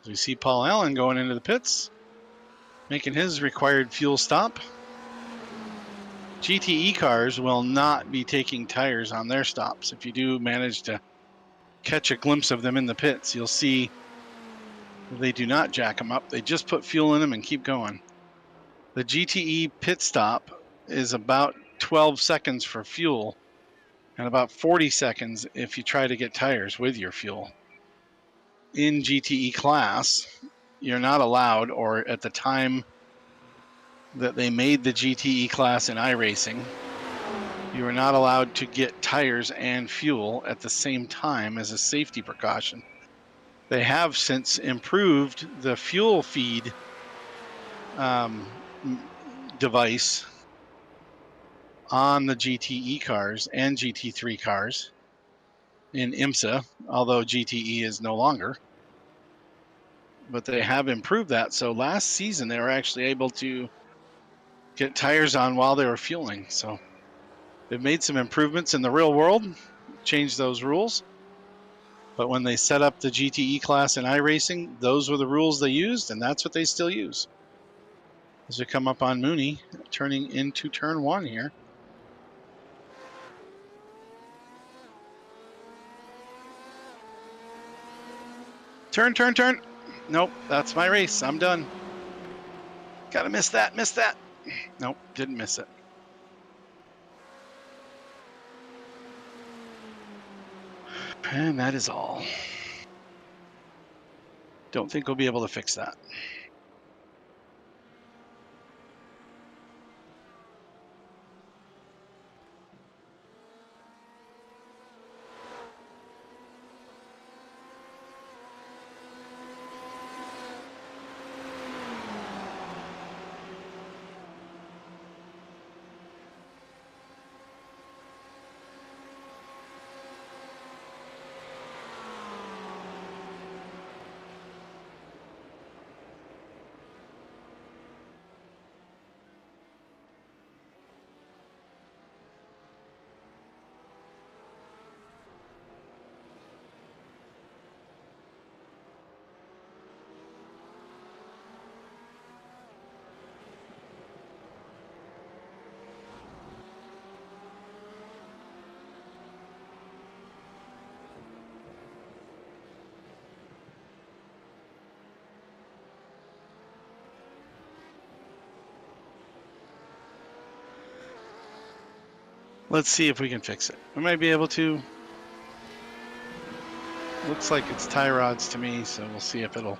We see Paul Allen going into the pits, making his required fuel stop. GTE cars will not be taking tires on their stops. If you do manage to catch a glimpse of them in the pits, you'll see they do not jack them up. They just put fuel in them and keep going. The GTE pit stop is about 12 seconds for fuel and about 40 seconds if you try to get tires with your fuel. In GTE class, you're not allowed, or at the time that they made the GTE class in iRacing, you are not allowed to get tires and fuel at the same time as a safety precaution. They have since improved the fuel feed device on the GTE cars and GT3 cars in IMSA, although GTE is no longer. But they have improved that. So last season, they were actually able to get tires on while they were fueling. So they've made some improvements in the real world, changed those rules. But when they set up the GTE class in iRacing, those were the rules they used, and that's what they still use. As we come up on Mooney, turning into turn one here. Turn, turn, turn. Nope, that's my race. I'm done. Gotta miss that, miss that. Nope, didn't miss it. And that is all. Don't think we'll be able to fix that. Let's see if we can fix it. We might be able to. Looks like it's tie rods to me, so we'll see if it'll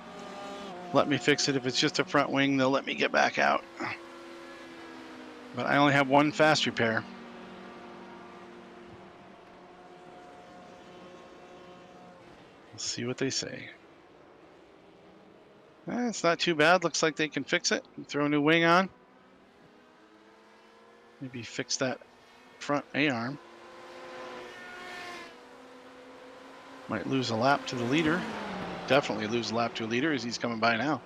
let me fix it. If it's just a front wing, they'll let me get back out. But I only have one fast repair. We'll see what they say. It's not too bad. Looks like they can fix it. Throw a new wing on. Maybe fix that front A-arm. Might lose a lap to the leader. Definitely lose a lap to a leader as he's coming by now.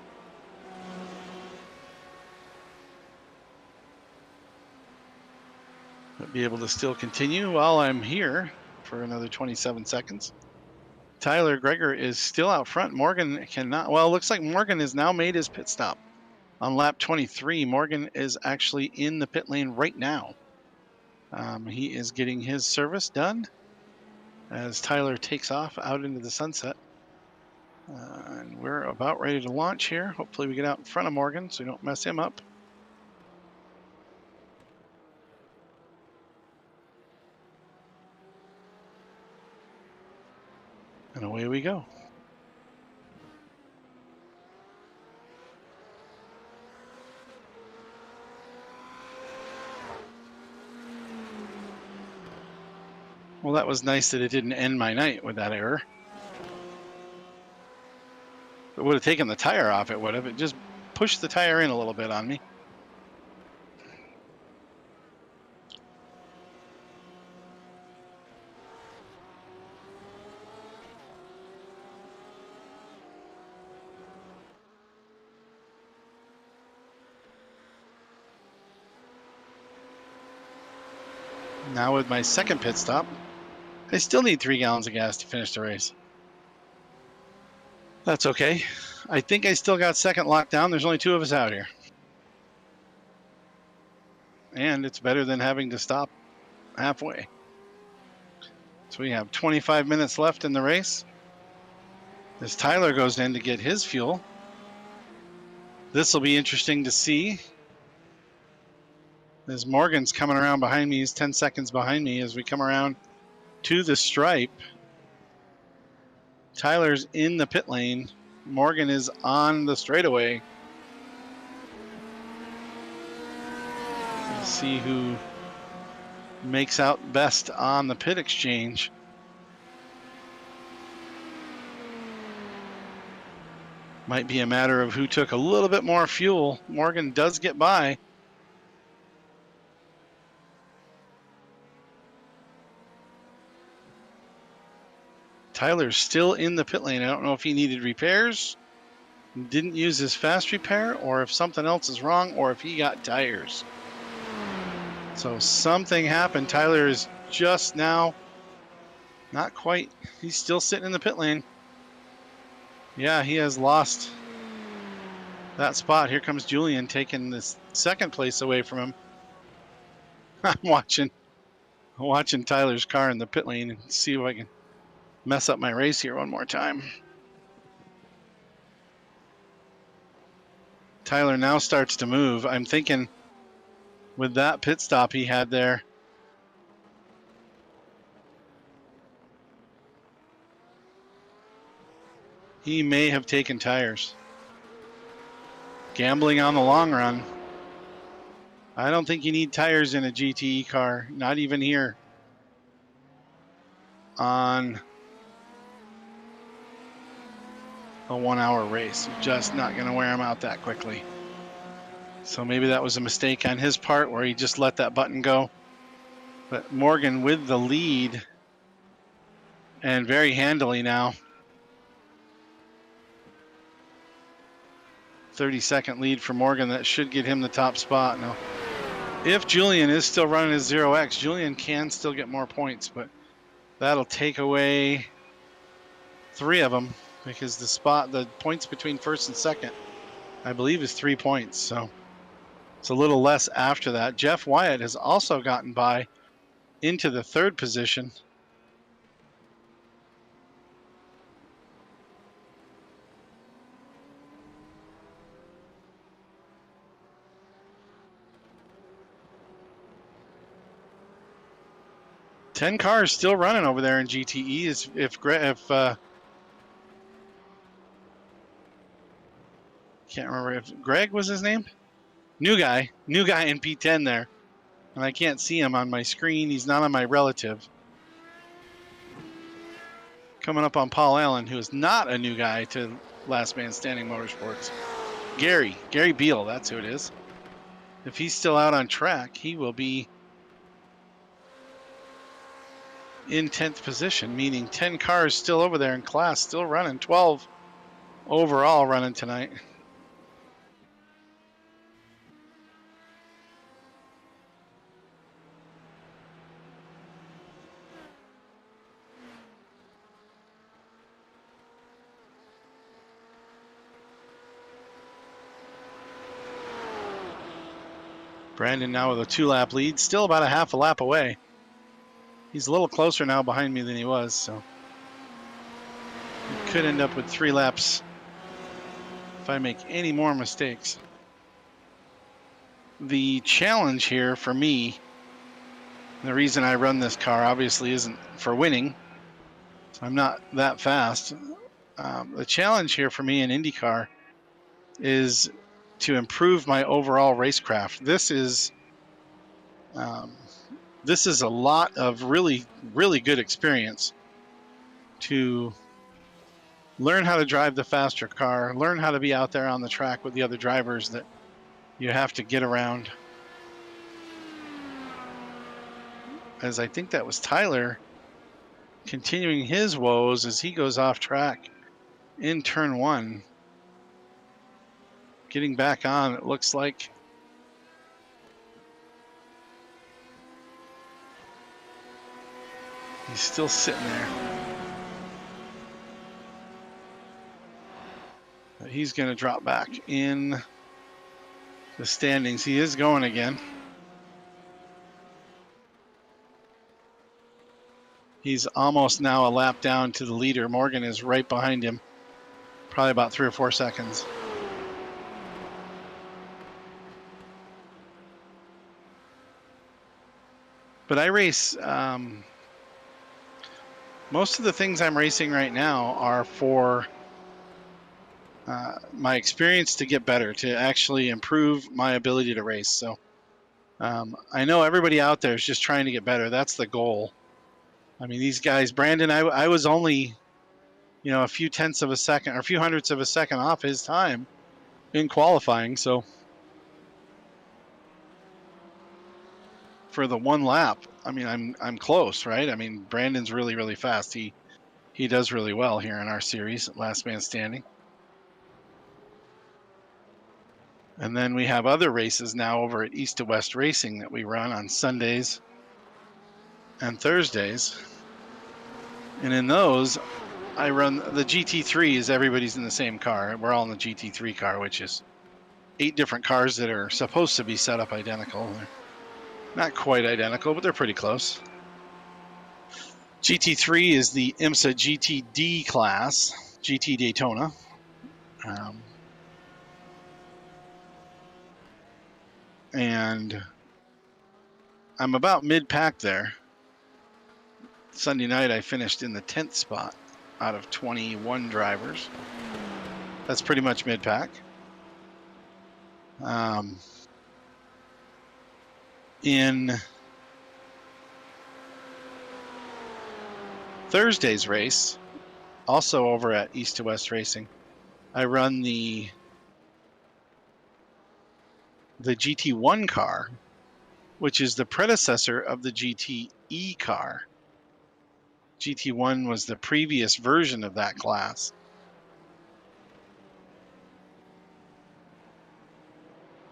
But be able to still continue while I'm here for another 27 seconds. Tyler Greger is still out front. Morgan cannot. Well, it looks like Morgan has now made his pit stop on lap 23. Morgan is actually in the pit lane right now. He is getting his service done as Tyler takes off out into the sunset. And we're about ready to launch here. Hopefully we get out in front of Morgan so we don't mess him up. And away we go. Well, that was nice that it didn't end my night with that error. it would have taken the tire off, it would have. It just pushed the tire in a little bit on me. Now with my second pit stop, I still need 3 gallons of gas to finish the race. That's okay. I think I still got second locked down. There's only 2 of us out here. And it's better than having to stop halfway. So we have 25 minutes left in the race. As Tyler goes in to get his fuel. This will be interesting to see. As Morgan's coming around behind me, he's 10 seconds behind me as we come around to the stripe. Tyler's in the pit lane. Morgan is on the straightaway. We'll see who makes out best on the pit exchange. Might be a matter of who took a little bit more fuel. Morgan does get by. Tyler's still in the pit lane. I don't know if he needed repairs, didn't use his fast repair, or if something else is wrong, or if he got tires. So something happened. Tyler is just now, not quite, he's still sitting in the pit lane. Yeah, he has lost that spot. Here comes Julian taking this second place away from him. I'm watching Tyler's car in the pit lane and see if I can mess up my race here one more time. Tyler now starts to move. I'm thinking with that pit stop he had there, he may have taken tires. Gambling on the long run. I don't think you need tires in a GTE car, not even here on a 1-hour race. You're just not going to wear them out that quickly. So maybe that was a mistake on his part where he just let that button go. But Morgan with the lead and very handily now. 30-second lead for Morgan. That should get him the top spot. Now, if Julian is still running his 0X, Julian can still get more points, but that'll take away 3 of them because the points between first and second, I believe, is 3 points. So it's a little less after that. Jeff Wyatt has also gotten by into the 3rd position. Ten cars still running over there in GTE. Can't remember if Greg was his name. New guy in P10 there, and I can't see him on my screen. He's not on my relative. Coming up on Paul Allen, who is not a new guy to Last Man Standing Motorsports. Gary Beal, that's who it is. If he's still out on track, he will be in 10th position, meaning 10 cars still over there in class, still running, 12 overall running tonight. Brandon now with a 2-lap lead, still about a half a lap away. He's a little closer now behind me than he was, so he could end up with 3 laps if I make any more mistakes. The challenge here for me, the reason I run this car obviously isn't for winning. I'm not that fast. The challenge here for me in IndyCar is to improve my overall racecraft. This is a lot of really, really good experience to learn how to drive the faster car, learn how to be out there on the track with the other drivers that you have to get around. As I think that was Tyler continuing his woes as he goes off track in turn 1. Getting back on, it looks like. He's still sitting there. But he's going to drop back in the standings. He is going again. He's almost now a lap down to the leader. Morgan is right behind him, probably about 3 or 4 seconds. But I race, most of the things I'm racing right now are for my experience to get better, to actually improve my ability to race. So I know everybody out there is just trying to get better. That's the goal. I mean, these guys, Brandon, I was only, a few tenths of a second or a few hundredths of a second off his time in qualifying. So for the 1 lap, I mean, I'm close, right? I mean, Brandon's really, really fast. He does really well here in our series, Last Man Standing. And then we have other races now over at East to West Racing that we run on Sundays and Thursdays. And in those, I run the GT3. Is everybody's in the same car. We're all in the GT3 car, which is 8 different cars that are supposed to be set up identical. They're not quite identical, but they're pretty close. GT3 is the IMSA GTD class, GT Daytona. And I'm about mid-pack there. Sunday night, I finished in the 10th spot out of 21 drivers. That's pretty much mid-pack. In Thursday's race, also over at East to West Racing, I run the GT1 car, which is the predecessor of the GTE car. GT1 was the previous version of that class.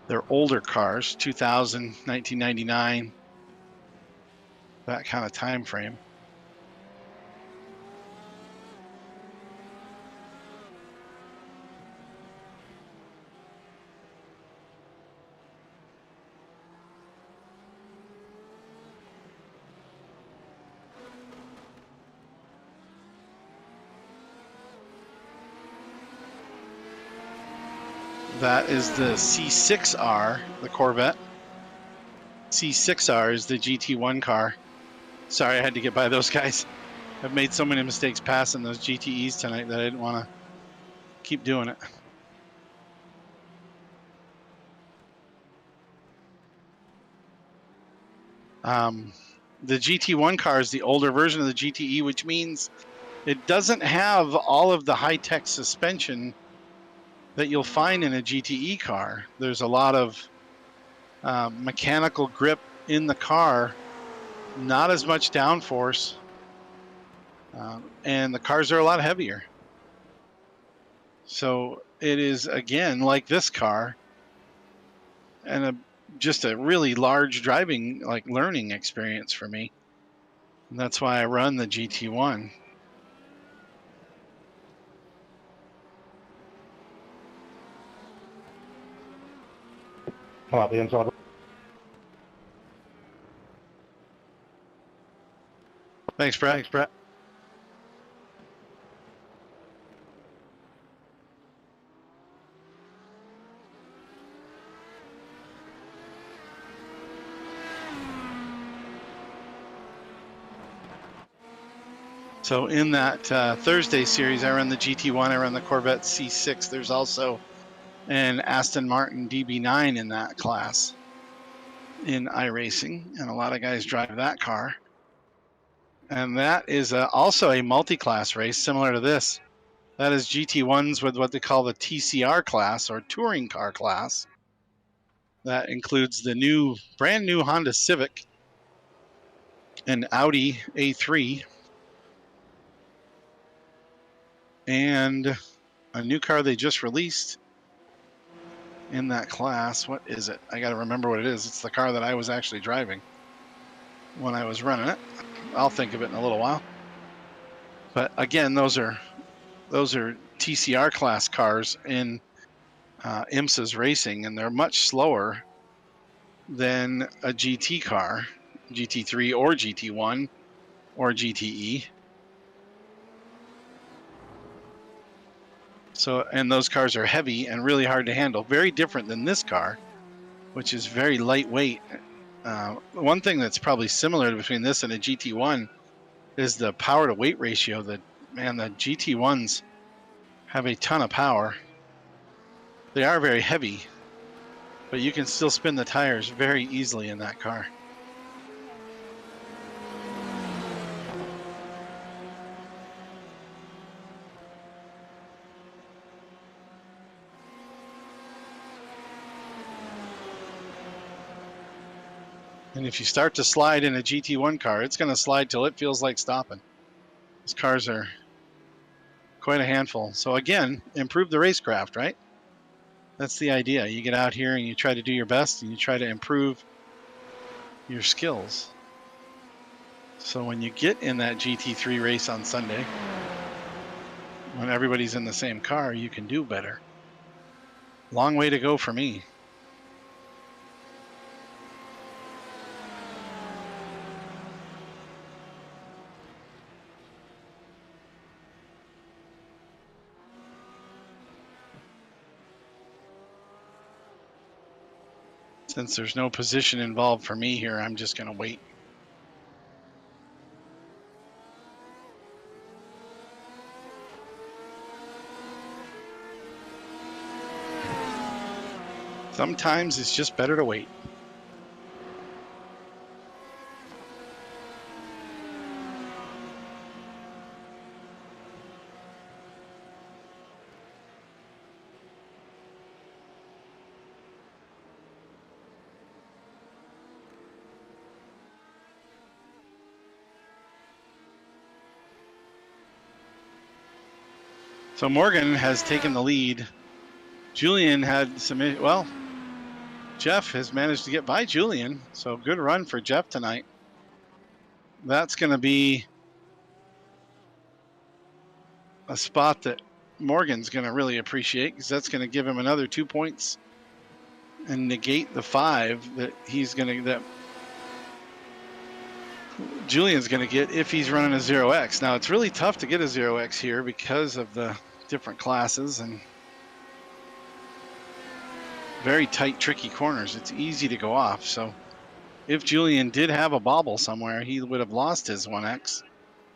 They're older cars, 2000, 1999, that kind of time frame. That is the C6R, the Corvette. C6R is the GT1 car. Sorry, I had to get by those guys. I've made so many mistakes passing those GTEs tonight that I didn't want to keep doing it. The GT1 car is the older version of the GTE, which means it doesn't have all of the high-tech suspension that you'll find in a GTE car. There's a lot of mechanical grip in the car, not as much downforce, and the cars are a lot heavier. So it is, again, like this car, and just a really large driving, learning experience for me. And that's why I run the GT1. Come out the inside. Thanks, Brett. Thanks, Brett. So in that Thursday series, I run the GT1, I run the Corvette C6. There's also an Aston Martin DB9 in that class in iRacing, and a lot of guys drive that car. And that is also a multi-class race similar to this. That is GT1s with what they call the TCR class, or touring car class. That includes the brand new Honda Civic, an Audi A3, and a new car they just released in that class. What is it? I got to remember what it is. It's the car that I was actually driving when I was running it. I'll think of it in a little while. But again, those are TCR class cars in IMSA's racing, and they're much slower than a GT car, GT3 or GT1 or GTE. So, and those cars are heavy and really hard to handle. Very different than this car, which is very lightweight. One thing that's probably similar between this and a GT1 is the power to weight ratio. The GT1s have a ton of power. They are very heavy, but you can still spin the tires very easily in that car. And if you start to slide in a GT1 car, it's going to slide till it feels like stopping. These cars are quite a handful. So again, improve the racecraft, right? That's the idea. You get out here and you try to do your best and you try to improve your skills. So when you get in that GT3 race on Sunday, when everybody's in the same car, you can do better. Long way to go for me. Since there's no position involved for me here, I'm just going to wait. Sometimes it's just better to wait. So Morgan has taken the lead. Julian had some, well, Jeff has managed to get by Julian. So good run for Jeff tonight. That's going to be a spot that Morgan's going to really appreciate, because that's going to give him another 2 points and negate the 5 that that Julian's going to get if he's running a 0X. Now, it's really tough to get a 0X here because of the different classes and very tight, tricky corners. It's easy to go off. So if Julian did have a bobble somewhere, he would have lost his 1X,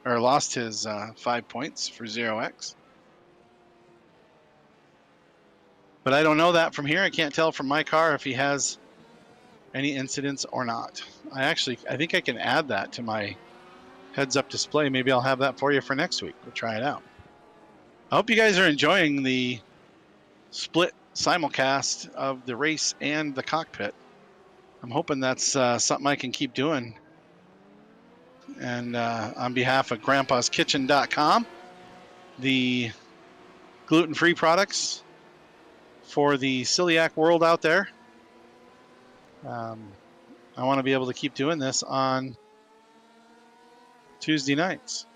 or lost his 5 points for 0X. But I don't know that from here. I can't tell from my car if he has any incidents or not. I think I can add that to my heads-up display. Maybe I'll have that for you for next week. We'll try it out. I hope you guys are enjoying the split simulcast of the race and the cockpit. I'm hoping that's something I can keep doing. And on behalf of grandpaskitchen.com, the gluten-free products for the celiac world out there, I want to be able to keep doing this on Tuesday nights.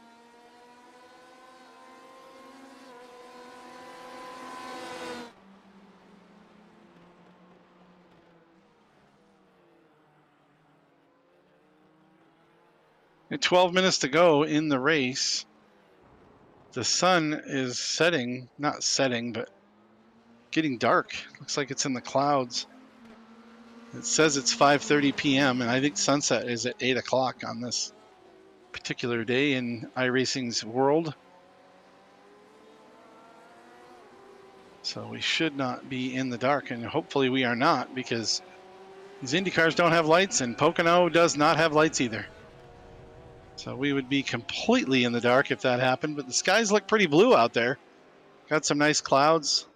At 12 minutes to go in the race, the sun is setting, not setting, but getting dark. Looks like it's in the clouds. It says it's 5:30 p.m. and I think sunset is at 8 o'clock on this particular day in iRacing's world. So we should not be in the dark, and hopefully we are not, because these Indy cars don't have lights and Pocono does not have lights either. So we would be completely in the dark if that happened, but the skies look pretty blue out there. Got some nice clouds.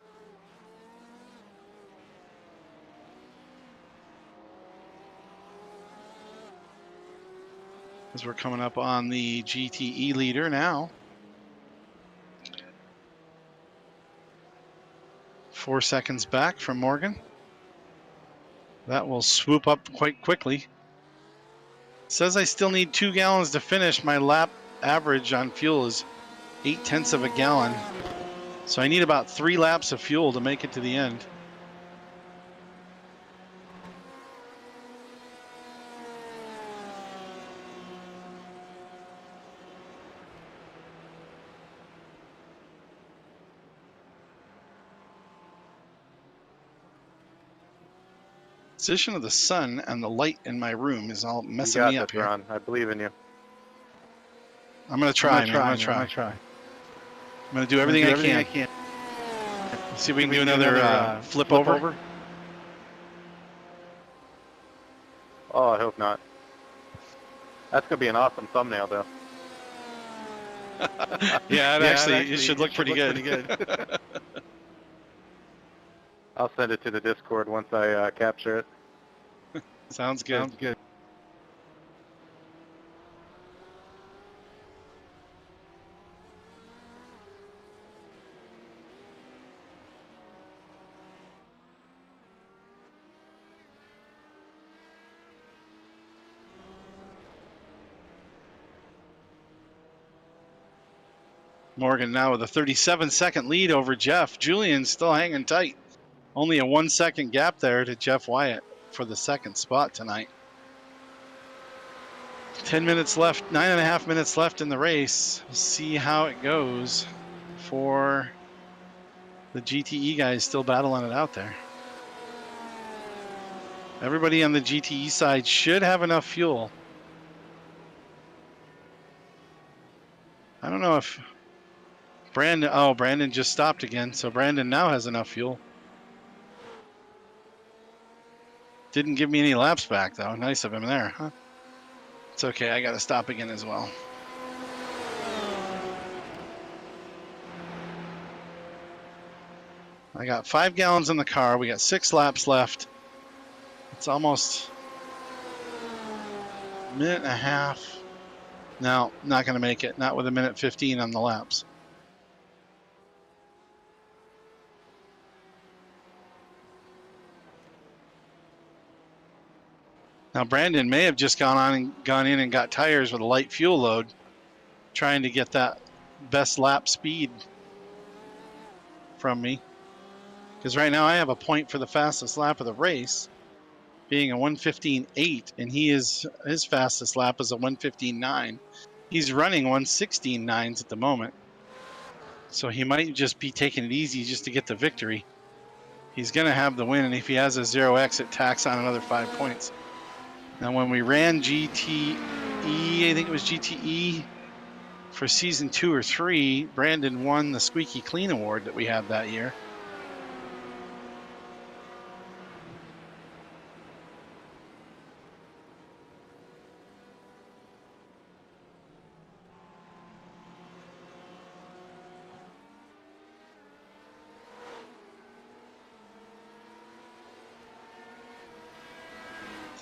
As we're coming up on the GTE leader now. 4 seconds back from Morgan. That will swoop up quite quickly. It says I still need 2 gallons to finish. My lap average on fuel is 0.8 of a gallon. So I need about 3 laps of fuel to make it to the end. Position of the sun and the light in my room is all messing me up here. Ron. I believe in you. I'm gonna try, man. I'm gonna try. I'm gonna do everything I can. See if we can do another flip over. Oh, I hope not. That's gonna be an awesome thumbnail, though. Yeah, it should look pretty good. I'll send it to the Discord once I capture it. Sounds good. Morgan now with a 37-second lead over Jeff. Julian's still hanging tight. Only a 1 second gap there to Jeff Wyatt for the second spot tonight. 10 minutes left, 9.5 minutes left in the race. We'll see how it goes for the GTE guys still battling it out there. Everybody on the GTE side should have enough fuel. I don't know if Brandon just stopped again, so Brandon now has enough fuel. Didn't give me any laps back, though. Nice of him there, huh? It's okay. I got to stop again as well. I got 5 gallons in the car. We got 6 laps left. It's almost a minute and a half. No, not going to make it. Not with 1:15 on the laps. Now, Brandon may have just gone in and got tires with a light fuel load, trying to get that best lap speed from me. Because right now I have a point for the fastest lap of the race, being a 1:15.8, and his fastest lap is a 1:15.9. He's running 1:16.9s at the moment, so he might just be taking it easy just to get the victory. He's going to have the win, and if he has a 0x, it tacks on another 5 points. Now, when we ran GTE, I think it was GTE for season 2 or 3, Brandon won the Squeaky Clean Award that we had that year.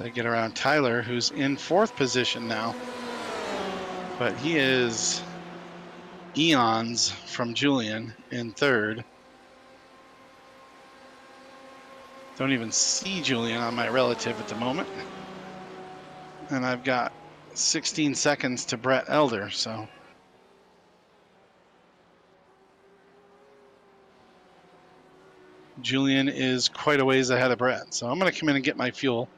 I get around Tyler, who's in 4th position now, but he is eons from Julian in 3rd. Don't even see Julian on my relative at the moment, and I've got 16 seconds to Brett Elder, so Julian is quite a ways ahead of Brett. So I'm going to come in and get my fuel.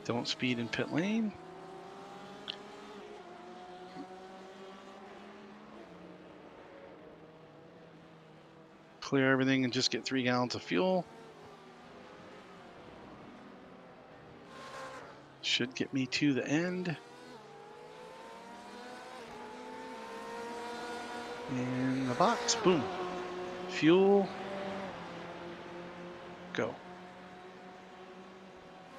Don't speed in pit lane. Clear everything and just get 3 gallons of fuel. Should get me to the end. In the box, boom. Fuel, go.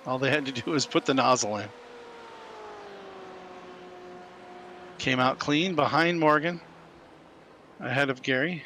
All they had to do was put the nozzle in. Came out clean behind Morgan, ahead of Gary.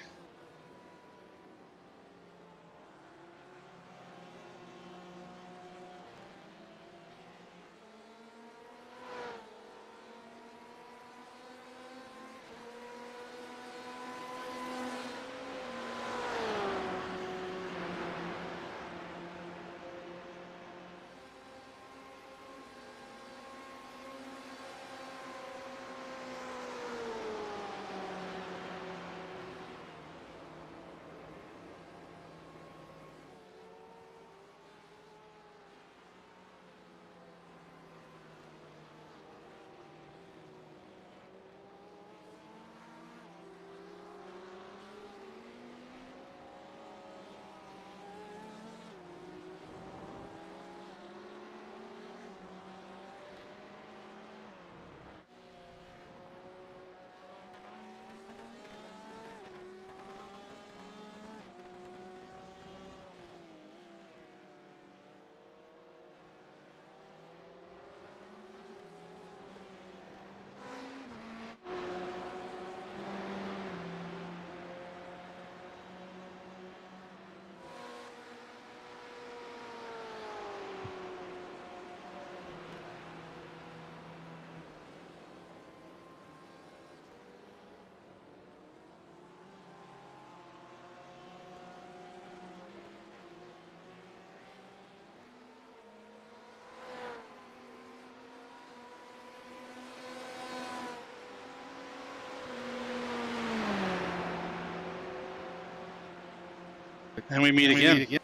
And we meet again.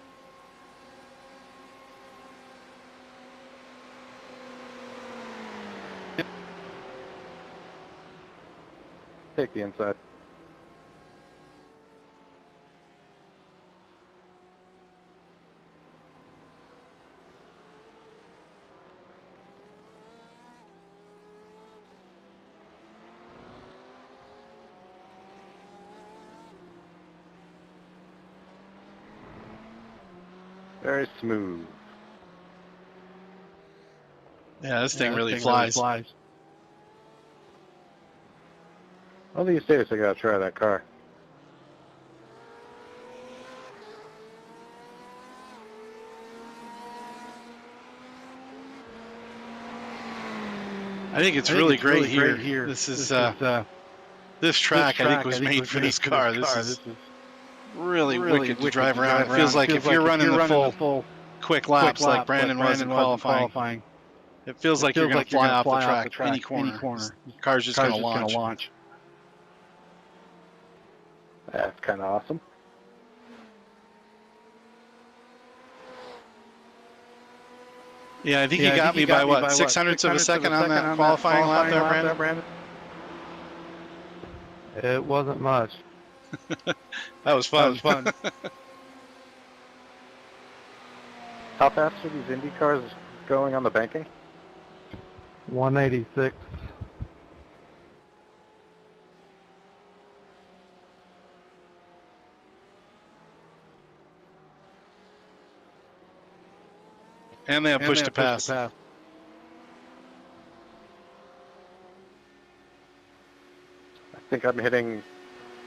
Take the inside. Very smooth. Yeah, this thing really flies. One of these days I gotta try that car. I think it's really great here. This is this track. I think was made for this car. This is really wicked to drive around. It feels like if you're running the full quick laps like Brandon was in qualifying, it feels like you're going to fly off the track any corner. The car's just going to launch. That's kind of awesome. Yeah, I think he got me by what, 600ths of a second on that qualifying lap there, Brandon? It wasn't much. That was fun. How fast are these Indy cars going on the banking? 186. And they have push to pass. I think I'm hitting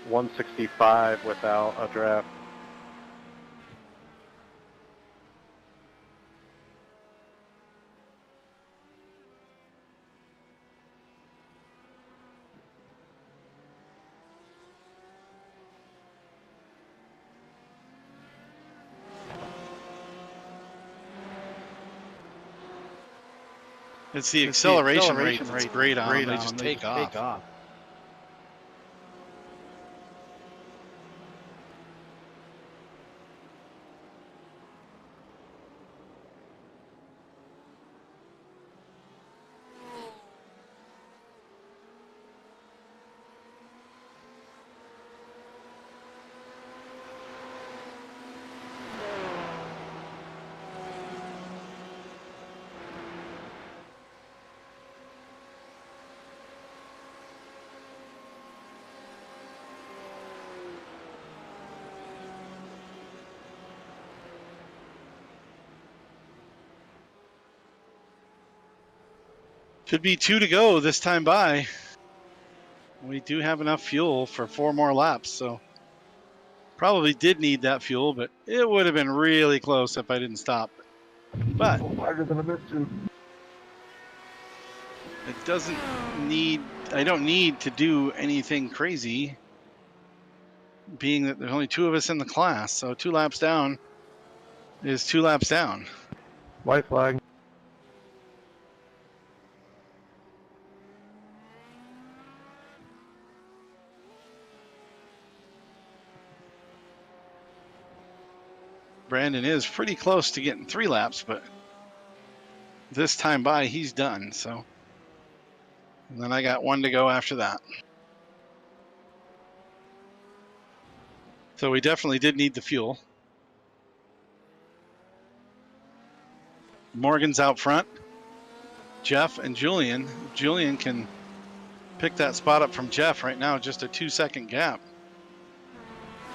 165 without a draft. It's the acceleration rate that's great on them. They just take off. Should be 2 to go this time by. we do have enough fuel for 4 more laps, so probably did need that fuel, but it would have been really close if I didn't stop. But it doesn't need, I don't need to do anything crazy, being that there's only 2 of us in the class, so 2 laps down is 2 laps down. White flag. Brandon is pretty close to getting 3 laps, but this time by he's done, so. And then I got 1 to go after that. So we definitely did need the fuel. Morgan's out front. Jeff and Julian. Julian can pick that spot up from Jeff right now, just a 2-second gap.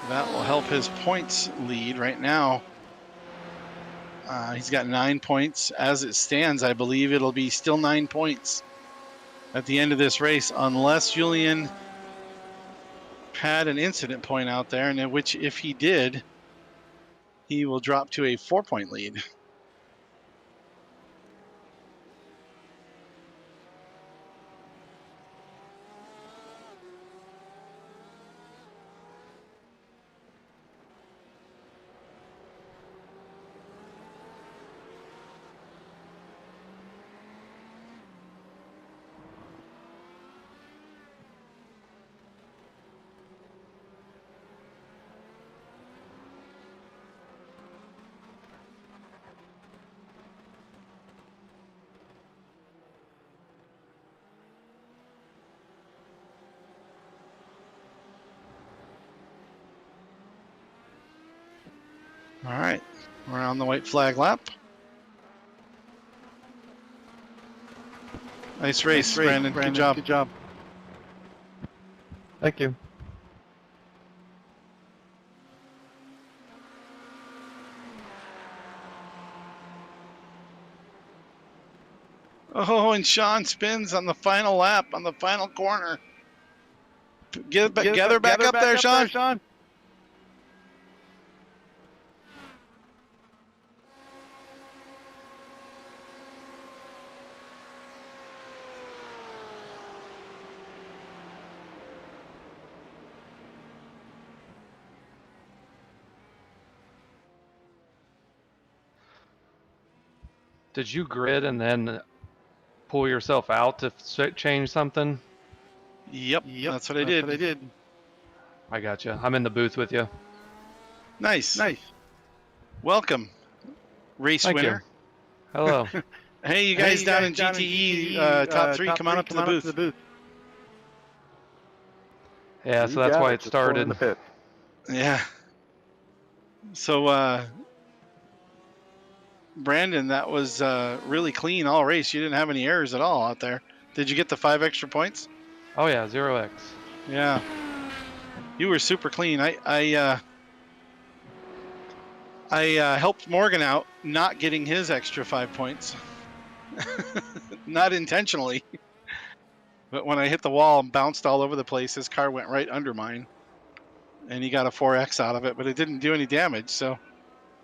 That will help his points lead right now. He's got 9 points. As it stands, I believe it'll be still 9 points at the end of this race, unless Julian had an incident point out there, and in which, if he did, he will drop to a 4-point lead. All right, we're on the white flag lap. Nice race, Brandon. Good job. Good job. Thank you. Oh, and Sean spins on the final lap, on the final corner. Gather back up there, Sean. Did you grid and then pull yourself out to change something? Yep, that's what I did. I got you. I'm in the booth with you. Nice. Welcome, race Thank winner. You. Hello. Hey, you guys down in GTE top 3, come on up to the booth. Yeah, so that's why it started. Yeah. So, Brandon, that was really clean all race. You didn't have any errors at all out there. Did you get the 5 extra points? Oh yeah, 0x. Yeah. You were super clean. I helped Morgan out, not getting his extra 5 points. Not intentionally. But when I hit the wall and bounced all over the place, his car went right under mine. And he got a 4X out of it, but it didn't do any damage. So,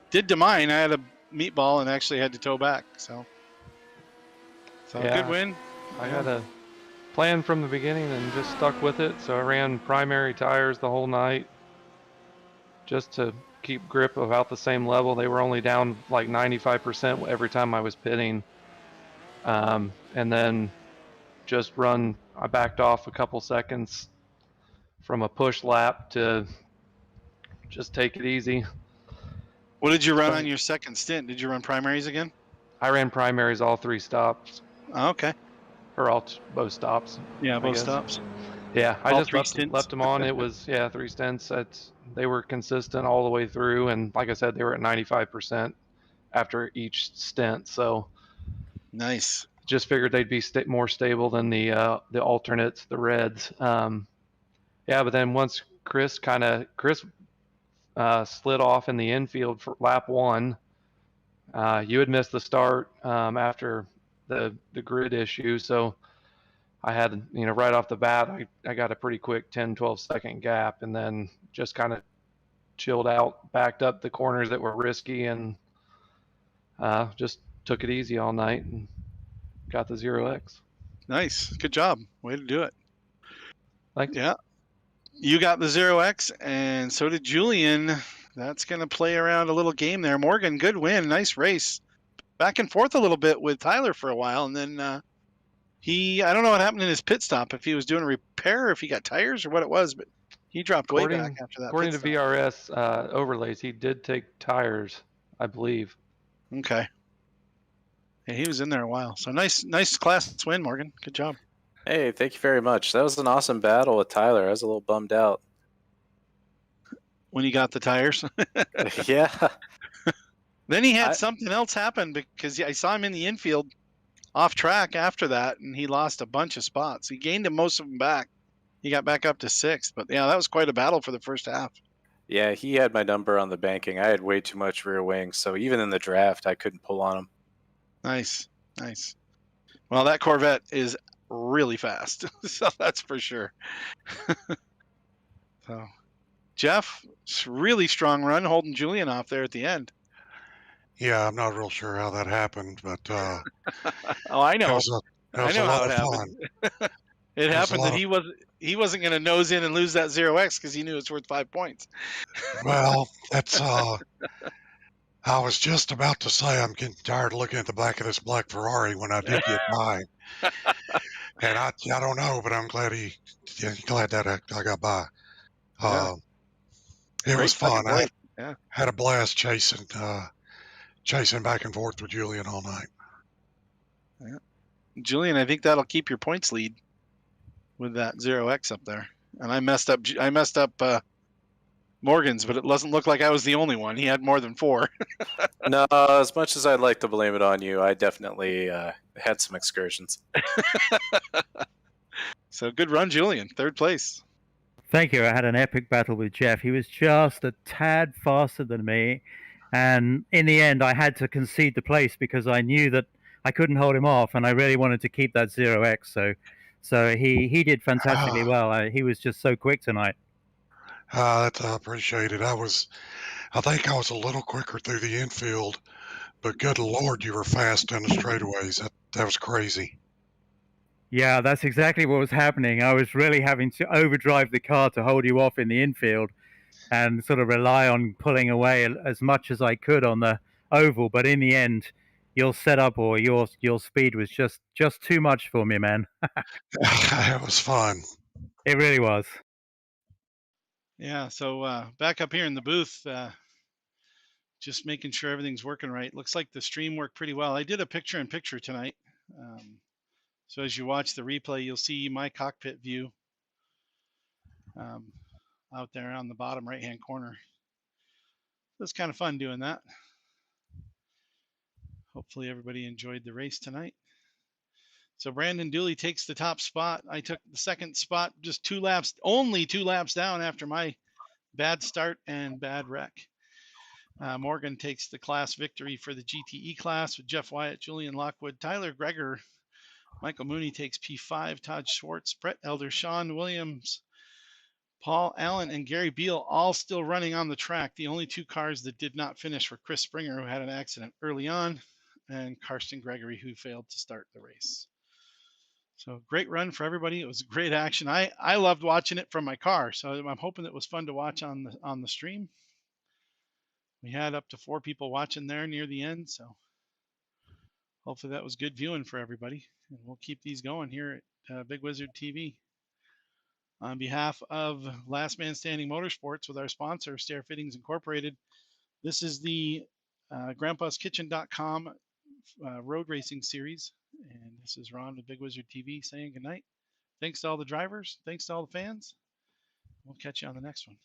did to mine. I had a meatball and actually had to tow back. So yeah, good win. I had a plan from the beginning and just stuck with it. So I ran primary tires the whole night just to keep grip about the same level. They were only down like 95% every time I was pitting. And then just I backed off a couple seconds from a push lap to just take it easy. What did you run on your second stint? Did you run primaries again? I ran primaries all 3 stops. Oh, okay. Or both stops. Yeah, both stops. Yeah, I all just left them on. It was 3 stints. They were consistent all the way through, and like I said, they were at 95% after each stint. So nice. Just figured they'd be more stable than the alternates, the reds. Yeah, but then once Chris slid off in the infield for lap 1. You had missed the start after the grid issue, so I had, right off the bat, I got a pretty quick 10, 12-second gap, and then just kind of chilled out, backed up the corners that were risky, and just took it easy all night and got the 0X. Nice. Good job. Way to do it. Thanks. Yeah. You got the 0X, and so did Julian. That's going to play around a little game there. Morgan, good win. Nice race. Back and forth a little bit with Tyler for a while, and then I don't know what happened in his pit stop, if he was doing a repair, or if he got tires or what it was, but he dropped way back after that. According to pit VRS overlays, he did take tires, I believe. stop. Okay. Yeah, he was in there a while. So nice class win, Morgan. Good job. Hey, thank you very much. That was an awesome battle with Tyler. I was a little bummed out. When he got the tires. Yeah. Then he had something else happen, because I saw him in the infield off track after that, and he lost a bunch of spots. He gained most of them back. He got back up to 6th, but yeah, that was quite a battle for the first half. Yeah, he had my number on the banking. I had way too much rear wing, so even in the draft, I couldn't pull on him. Nice. Well, that Corvette is really fast, so that's for sure. So, Jeff, really strong run holding Julian off there at the end. Yeah, I'm not real sure how that happened, but Oh, I know. That was a lot of fun. It happened that he wasn't going to nose in and lose that 0X because he knew it's worth 5 points. Well, that's I was just about to say I'm getting tired of looking at the back of this black Ferrari when I did get mine. And I don't know, but I'm glad that I got by. Yeah. It was fun. I Yeah. had a blast chasing back and forth with Julian all night. Yeah. Julian, I think that'll keep your points lead with that 0X up there. And I messed up Morgan's, but it doesn't look like I was the only one. He had more than 4. No, as much as I'd like to blame it on you, I definitely had some excursions. So good run, Julian. 3rd place. Thank you. I had an epic battle with Jeff. He was just a tad faster than me. And in the end, I had to concede the place because I knew that I couldn't hold him off, and I really wanted to keep that 0X. So he did fantastically well. He was just so quick tonight. That's appreciated. I think I was a little quicker through the infield, but good Lord, you were fast in the straightaways. That was crazy. Yeah, that's exactly what was happening. I was really having to overdrive the car to hold you off in the infield and sort of rely on pulling away as much as I could on the oval. But in the end, your setup or your speed was just too much for me, man. It was fun. It really was. Yeah, so back up here in the booth, just making sure everything's working right. Looks like the stream worked pretty well. I did a picture-in-picture tonight. So as you watch the replay, you'll see my cockpit view out there on the bottom right-hand corner. It's kind of fun doing that. Hopefully everybody enjoyed the race tonight. So Brandon Dooley takes the top spot. I took the 2nd spot, just only two laps down after my bad start and bad wreck. Morgan takes the class victory for the GTE class with Jeff Wyatt, Julian Lockwood, Tyler Greger, Michael Mooney takes P5, Todd Schwartz, Brett Elder, Sean Williams, Paul Allen, and Gary Beal all still running on the track. The only 2 cars that did not finish were Chris Springer, who had an accident early on, and Karsten Gregory, who failed to start the race. So great run for everybody. It was great action. I loved watching it from my car, so I'm hoping it was fun to watch on the stream. We had up to 4 people watching there near the end, so hopefully that was good viewing for everybody. And we'll keep these going here at Big Wizard TV. On behalf of Last Man Standing Motorsports with our sponsor, Stair Fittings Incorporated, this is the grandpaskitchen.com road racing series. And this is Ron with Big Wizard TV saying goodnight. Thanks to all the drivers. Thanks to all the fans. We'll catch you on the next one.